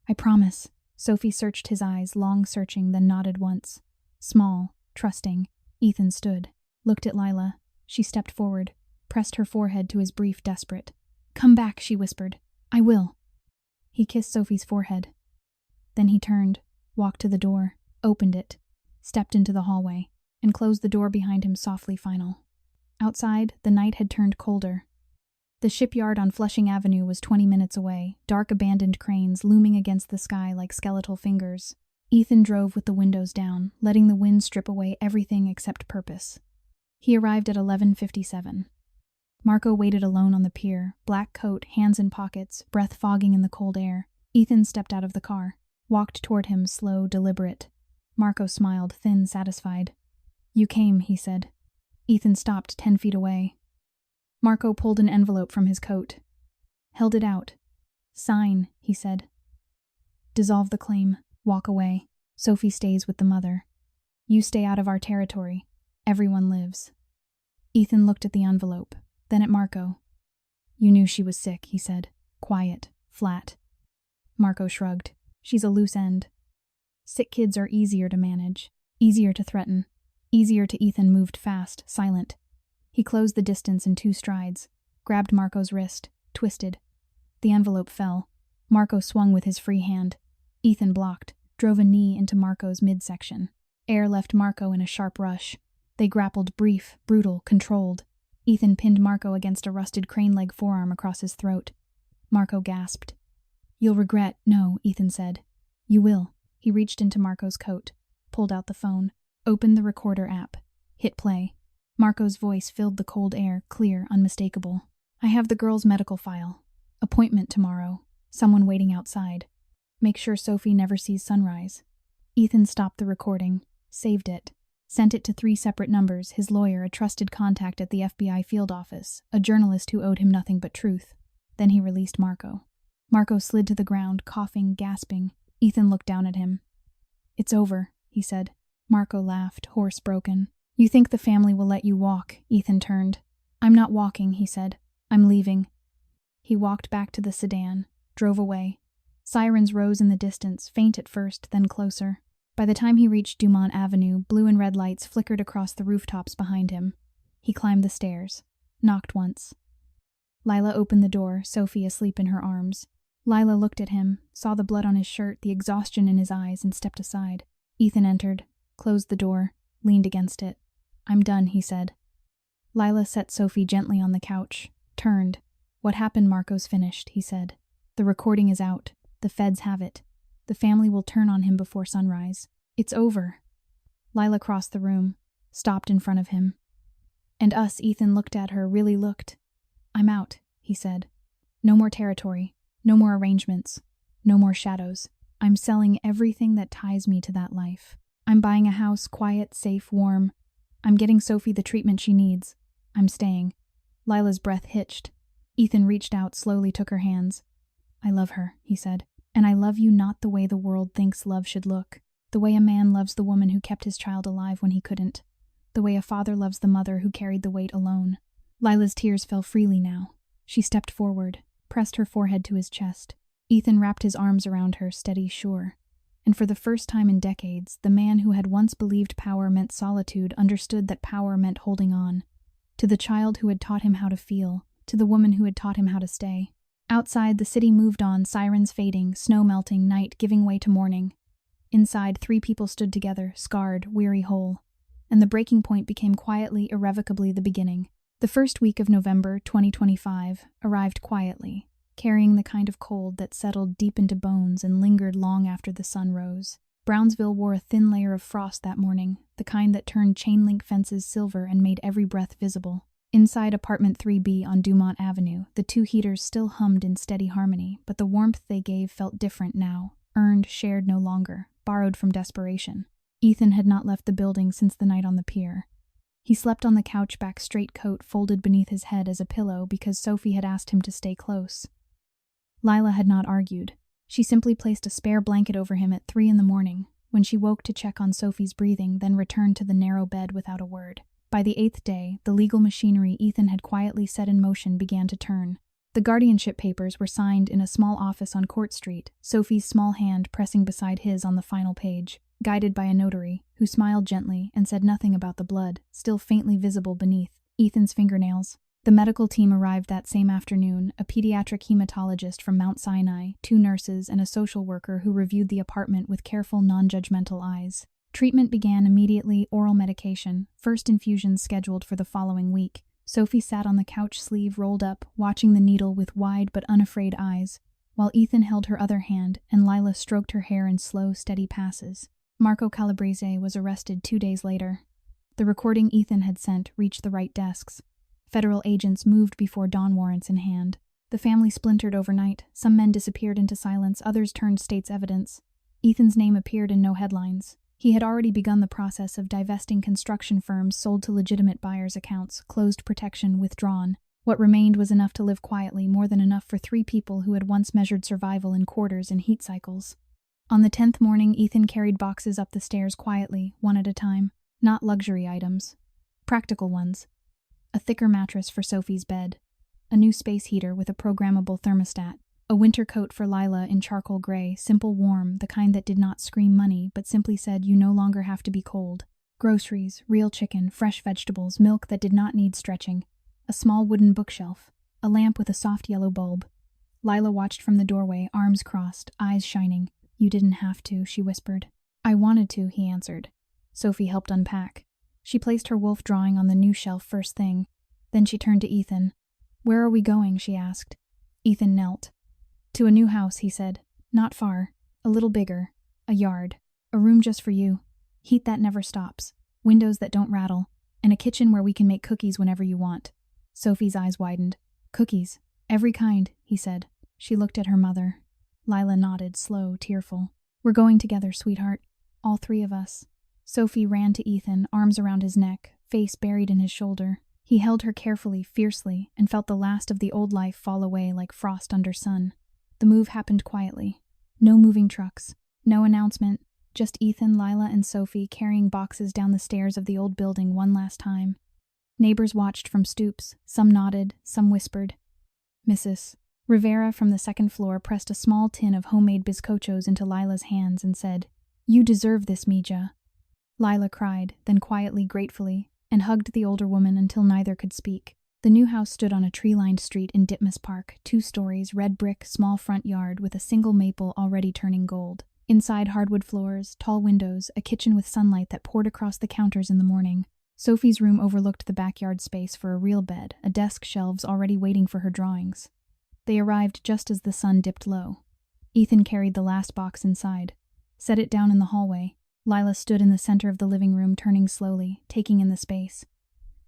"I promise." Sophie searched his eyes, long searching, then nodded once. Small, trusting, Ethan stood, looked at Lila. She stepped forward, pressed her forehead to his brief, desperate. "Come back," she whispered. "I will." He kissed Sophie's forehead. Then he turned, walked to the door, opened it, stepped into the hallway, and closed the door behind him softly. Final. Outside, the night had turned colder. The shipyard on Flushing Avenue was 20 minutes away, dark abandoned cranes looming against the sky like skeletal fingers. Ethan drove with the windows down, letting the wind strip away everything except purpose. He arrived at 11:57. Marco waited alone on the pier, black coat, hands in pockets, breath fogging in the cold air. Ethan stepped out of the car, walked toward him, slow, deliberate. Marco smiled, thin, satisfied. "You came," he said. Ethan stopped 10 feet away. Marco pulled an envelope from his coat. Held it out. "Sign," he said. "Dissolve the claim. Walk away. Sophie stays with the mother. You stay out of our territory. Everyone lives." Ethan looked at the envelope, then at Marco. "You knew she was sick," he said. Quiet, flat. Marco shrugged. "She's a loose end. Sick kids are easier to manage, easier to threaten, easier to." Ethan moved fast, silent. He closed the distance in 2 strides, grabbed Marco's wrist, twisted. The envelope fell. Marco swung with his free hand. Ethan blocked, drove a knee into Marco's midsection. Air left Marco in a sharp rush. They grappled, brief, brutal, controlled. Ethan pinned Marco against a rusted crane-leg forearm across his throat. Marco gasped. "You'll regret." "No," Ethan said. "You will." He reached into Marco's coat, pulled out the phone, opened the recorder app, hit play. Marco's voice filled the cold air, clear, unmistakable. "I have the girl's medical file. Appointment tomorrow. Someone waiting outside. Make sure Sophie never sees sunrise." Ethan stopped the recording, saved it, sent it to 3 separate numbers: his lawyer, a trusted contact at the FBI field office, a journalist who owed him nothing but truth. Then he released Marco. Marco slid to the ground, coughing, gasping. Ethan looked down at him. "It's over," he said. Marco laughed, hoarse, broken. "You think the family will let you walk?" Ethan turned. "I'm not walking," he said. "I'm leaving." He walked back to the sedan, drove away. Sirens rose in the distance, faint at first, then closer. By the time he reached Dumont Avenue, blue and red lights flickered across the rooftops behind him. He climbed the stairs, knocked once. Lila opened the door, Sophie asleep in her arms. Lila looked at him, saw the blood on his shirt, the exhaustion in his eyes, and stepped aside. Ethan entered, closed the door, leaned against it. "I'm done," he said. Lila set Sophie gently on the couch, turned. "What happened, Marco's finished," he said. "The recording is out. The feds have it. The family will turn on him before sunrise. It's over." Lila crossed the room, stopped in front of him. "And us," Ethan looked at her, really looked. "I'm out," he said. "No more territory. No more arrangements. No more shadows. I'm selling everything that ties me to that life. I'm buying a house, quiet, safe, warm. I'm getting Sophie the treatment she needs. I'm staying." Lila's breath hitched. Ethan reached out, slowly took her hands. "I love her," he said. "And I love you not the way the world thinks love should look. The way a man loves the woman who kept his child alive when he couldn't. The way a father loves the mother who carried the weight alone." Lila's tears fell freely now. She stepped forward, pressed her forehead to his chest. Ethan wrapped his arms around her, steady, sure. And for the first time in decades, the man who had once believed power meant solitude understood that power meant holding on. To the child who had taught him how to feel, to the woman who had taught him how to stay. Outside, the city moved on, sirens fading, snow melting, night giving way to morning. Inside, 3 people stood together, scarred, weary, whole. And the breaking point became quietly, irrevocably the beginning. The first week of November 2025 arrived quietly, carrying the kind of cold that settled deep into bones and lingered long after the sun rose. Brownsville wore a thin layer of frost that morning, the kind that turned chain-link fences silver and made every breath visible. Inside apartment 3B on Dumont Avenue, the 2 heaters still hummed in steady harmony, but the warmth they gave felt different now, earned, shared no longer, borrowed from desperation. Ethan had not left the building since the night on the pier. He slept on the couch, back straight, coat folded beneath his head as a pillow because Sophie had asked him to stay close. Lila had not argued. She simply placed a spare blanket over him at 3 a.m, when she woke to check on Sophie's breathing, then returned to the narrow bed without a word. By the 8th day, the legal machinery Ethan had quietly set in motion began to turn. The guardianship papers were signed in a small office on Court Street, Sophie's small hand pressing beside his on the final page, guided by a notary, who smiled gently and said nothing about the blood, still faintly visible beneath Ethan's fingernails. The medical team arrived that same afternoon, a pediatric hematologist from Mount Sinai, 2 nurses, and a social worker who reviewed the apartment with careful, non-judgmental eyes. Treatment began immediately, oral medication, first infusions scheduled for the following week. Sophie sat on the couch, sleeve rolled up, watching the needle with wide but unafraid eyes, while Ethan held her other hand and Lila stroked her hair in slow, steady passes. Marco Calabrese was arrested 2 days later. The recording Ethan had sent reached the right desks. Federal agents moved before dawn, warrants in hand. The family splintered overnight. Some men disappeared into silence, others turned state's evidence. Ethan's name appeared in no headlines. He had already begun the process of divesting construction firms sold to legitimate buyers' accounts, closed protection withdrawn. What remained was enough to live quietly, more than enough for 3 people who had once measured survival in quarters and heat cycles. On the 10th morning, Ethan carried boxes up the stairs quietly, one at a time. Not luxury items. Practical ones. A thicker mattress for Sophie's bed. A new space heater with a programmable thermostat. A winter coat for Lila in charcoal gray, simple, warm, the kind that did not scream money, but simply said you no longer have to be cold. Groceries, real chicken, fresh vegetables, milk that did not need stretching. A small wooden bookshelf. A lamp with a soft yellow bulb. Lila watched from the doorway, arms crossed, eyes shining. You didn't have to, she whispered. I wanted to, he answered. Sophie helped unpack. She placed her wolf drawing on the new shelf first thing. Then she turned to Ethan. Where are we going, she asked. Ethan knelt. To a new house, he said. Not far. A little bigger. A yard. A room just for you. Heat that never stops. Windows that don't rattle. And a kitchen where we can make cookies whenever you want. Sophie's eyes widened. Cookies. Every kind, he said. She looked at her mother. Lila nodded, slow, tearful. We're going together, sweetheart. All 3 of us. Sophie ran to Ethan, arms around his neck, face buried in his shoulder. He held her carefully, fiercely, and felt the last of the old life fall away like frost under sun. The move happened quietly. No moving trucks. No announcement. Just Ethan, Lila, and Sophie carrying boxes down the stairs of the old building one last time. Neighbors watched from stoops. Some nodded, some whispered. Mrs. Rivera from the 2nd floor pressed a small tin of homemade bizcochos into Lila's hands and said, You deserve this, Mija. Lila cried, then quietly, gratefully, and hugged the older woman until neither could speak. The new house stood on a tree-lined street in Ditmas Park, 2 stories, red brick, small front yard with a single maple already turning gold. Inside, hardwood floors, tall windows, a kitchen with sunlight that poured across the counters in the morning. Sophie's room overlooked the backyard space for a real bed, a desk, shelves already waiting for her drawings. They arrived just as the sun dipped low. Ethan carried the last box inside, set it down in the hallway. Lila stood in the center of the living room, turning slowly, taking in the space.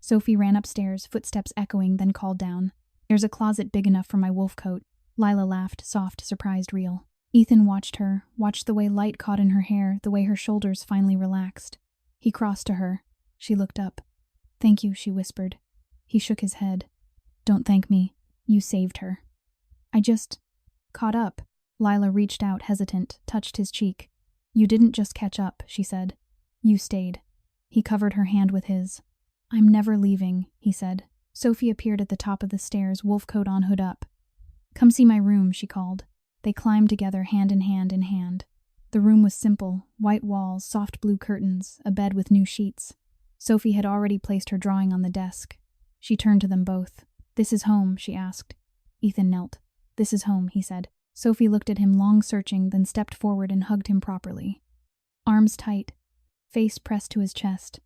Sophie ran upstairs, footsteps echoing, then called down. There's a closet big enough for my wolf coat. Lila laughed, soft, surprised, real. Ethan watched her, watched the way light caught in her hair, the way her shoulders finally relaxed. He crossed to her. She looked up. Thank you, she whispered. He shook his head. Don't thank me. You saved her. I just caught up. Lila reached out, hesitant, touched his cheek. You didn't just catch up, she said. You stayed. He covered her hand with his. I'm never leaving, he said. Sophie appeared at the top of the stairs, wolf coat on, hood up. Come see my room, she called. They climbed together, hand in hand in hand. The room was simple, white walls, soft blue curtains, a bed with new sheets. Sophie had already placed her drawing on the desk. She turned to them both. This is home, she asked. Ethan knelt. This is home, he said. Sophie looked at him, long searching, then stepped forward and hugged him properly. Arms tight, face pressed to his chest.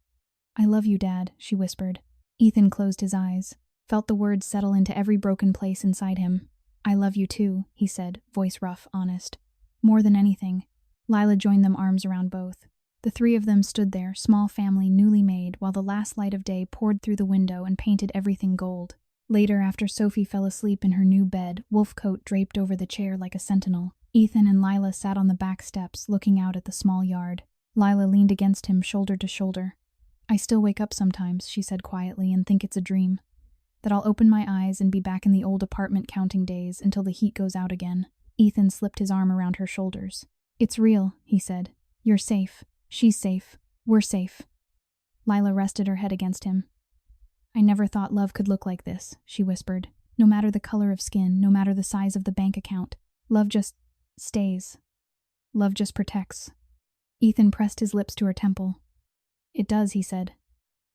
I love you, Dad, she whispered. Ethan closed his eyes, felt the words settle into every broken place inside him. I love you too, he said, voice rough, honest. More than anything. Lila joined them, arms around both. The 3 of them stood there, small family, newly made, while the last light of day poured through the window and painted everything gold. Later, after Sophie fell asleep in her new bed, wolf coat draped over the chair like a sentinel, Ethan and Lila sat on the back steps, looking out at the small yard. Lila leaned against him, shoulder to shoulder. I still wake up sometimes, she said quietly, and think it's a dream. That I'll open my eyes and be back in the old apartment counting days until the heat goes out again. Ethan slipped his arm around her shoulders. It's real, he said. You're safe. She's safe. We're safe. Lila rested her head against him. I never thought love could look like this, she whispered. No matter the color of skin, no matter the size of the bank account, love just stays. Love just protects. Ethan pressed his lips to her temple. It does, he said.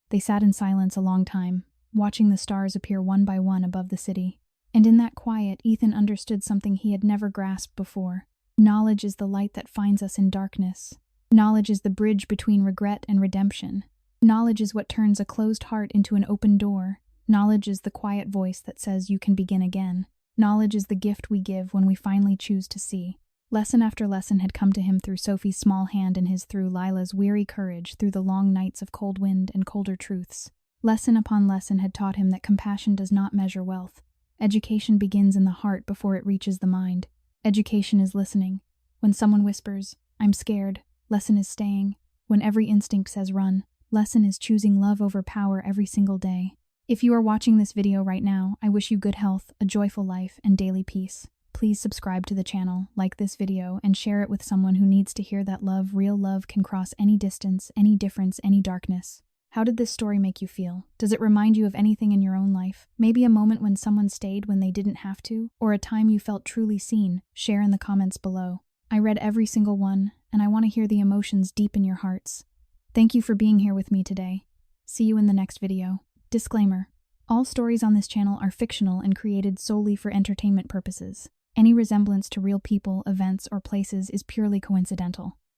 They sat in silence a long time, watching the stars appear one by one above the city. And in that quiet, Ethan understood something he had never grasped before. Knowledge is the light that finds us in darkness. Knowledge is the bridge between regret and redemption. Knowledge is what turns a closed heart into an open door. Knowledge is the quiet voice that says you can begin again. Knowledge is the gift we give when we finally choose to see. Lesson after lesson had come to him through Sophie's small hand and his through Lila's weary courage through the long nights of cold wind and colder truths. Lesson upon lesson had taught him that compassion does not measure wealth. Education begins in the heart before it reaches the mind. Education is listening. When someone whispers, "I'm scared," lesson is staying. When every instinct says run, lesson is choosing love over power every single day. If you are watching this video right now, I wish you good health, a joyful life, and daily peace. Please subscribe to the channel, like this video, and share it with someone who needs to hear that love, real love, can cross any distance, any difference, any darkness. How did this story make you feel? Does it remind you of anything in your own life? Maybe a moment when someone stayed when they didn't have to, or a time you felt truly seen? Share in the comments below. I read every single one, and I want to hear the emotions deep in your hearts. Thank you for being here with me today. See you in the next video. Disclaimer: all stories on this channel are fictional and created solely for entertainment purposes. Any resemblance to real people, events, or places is purely coincidental.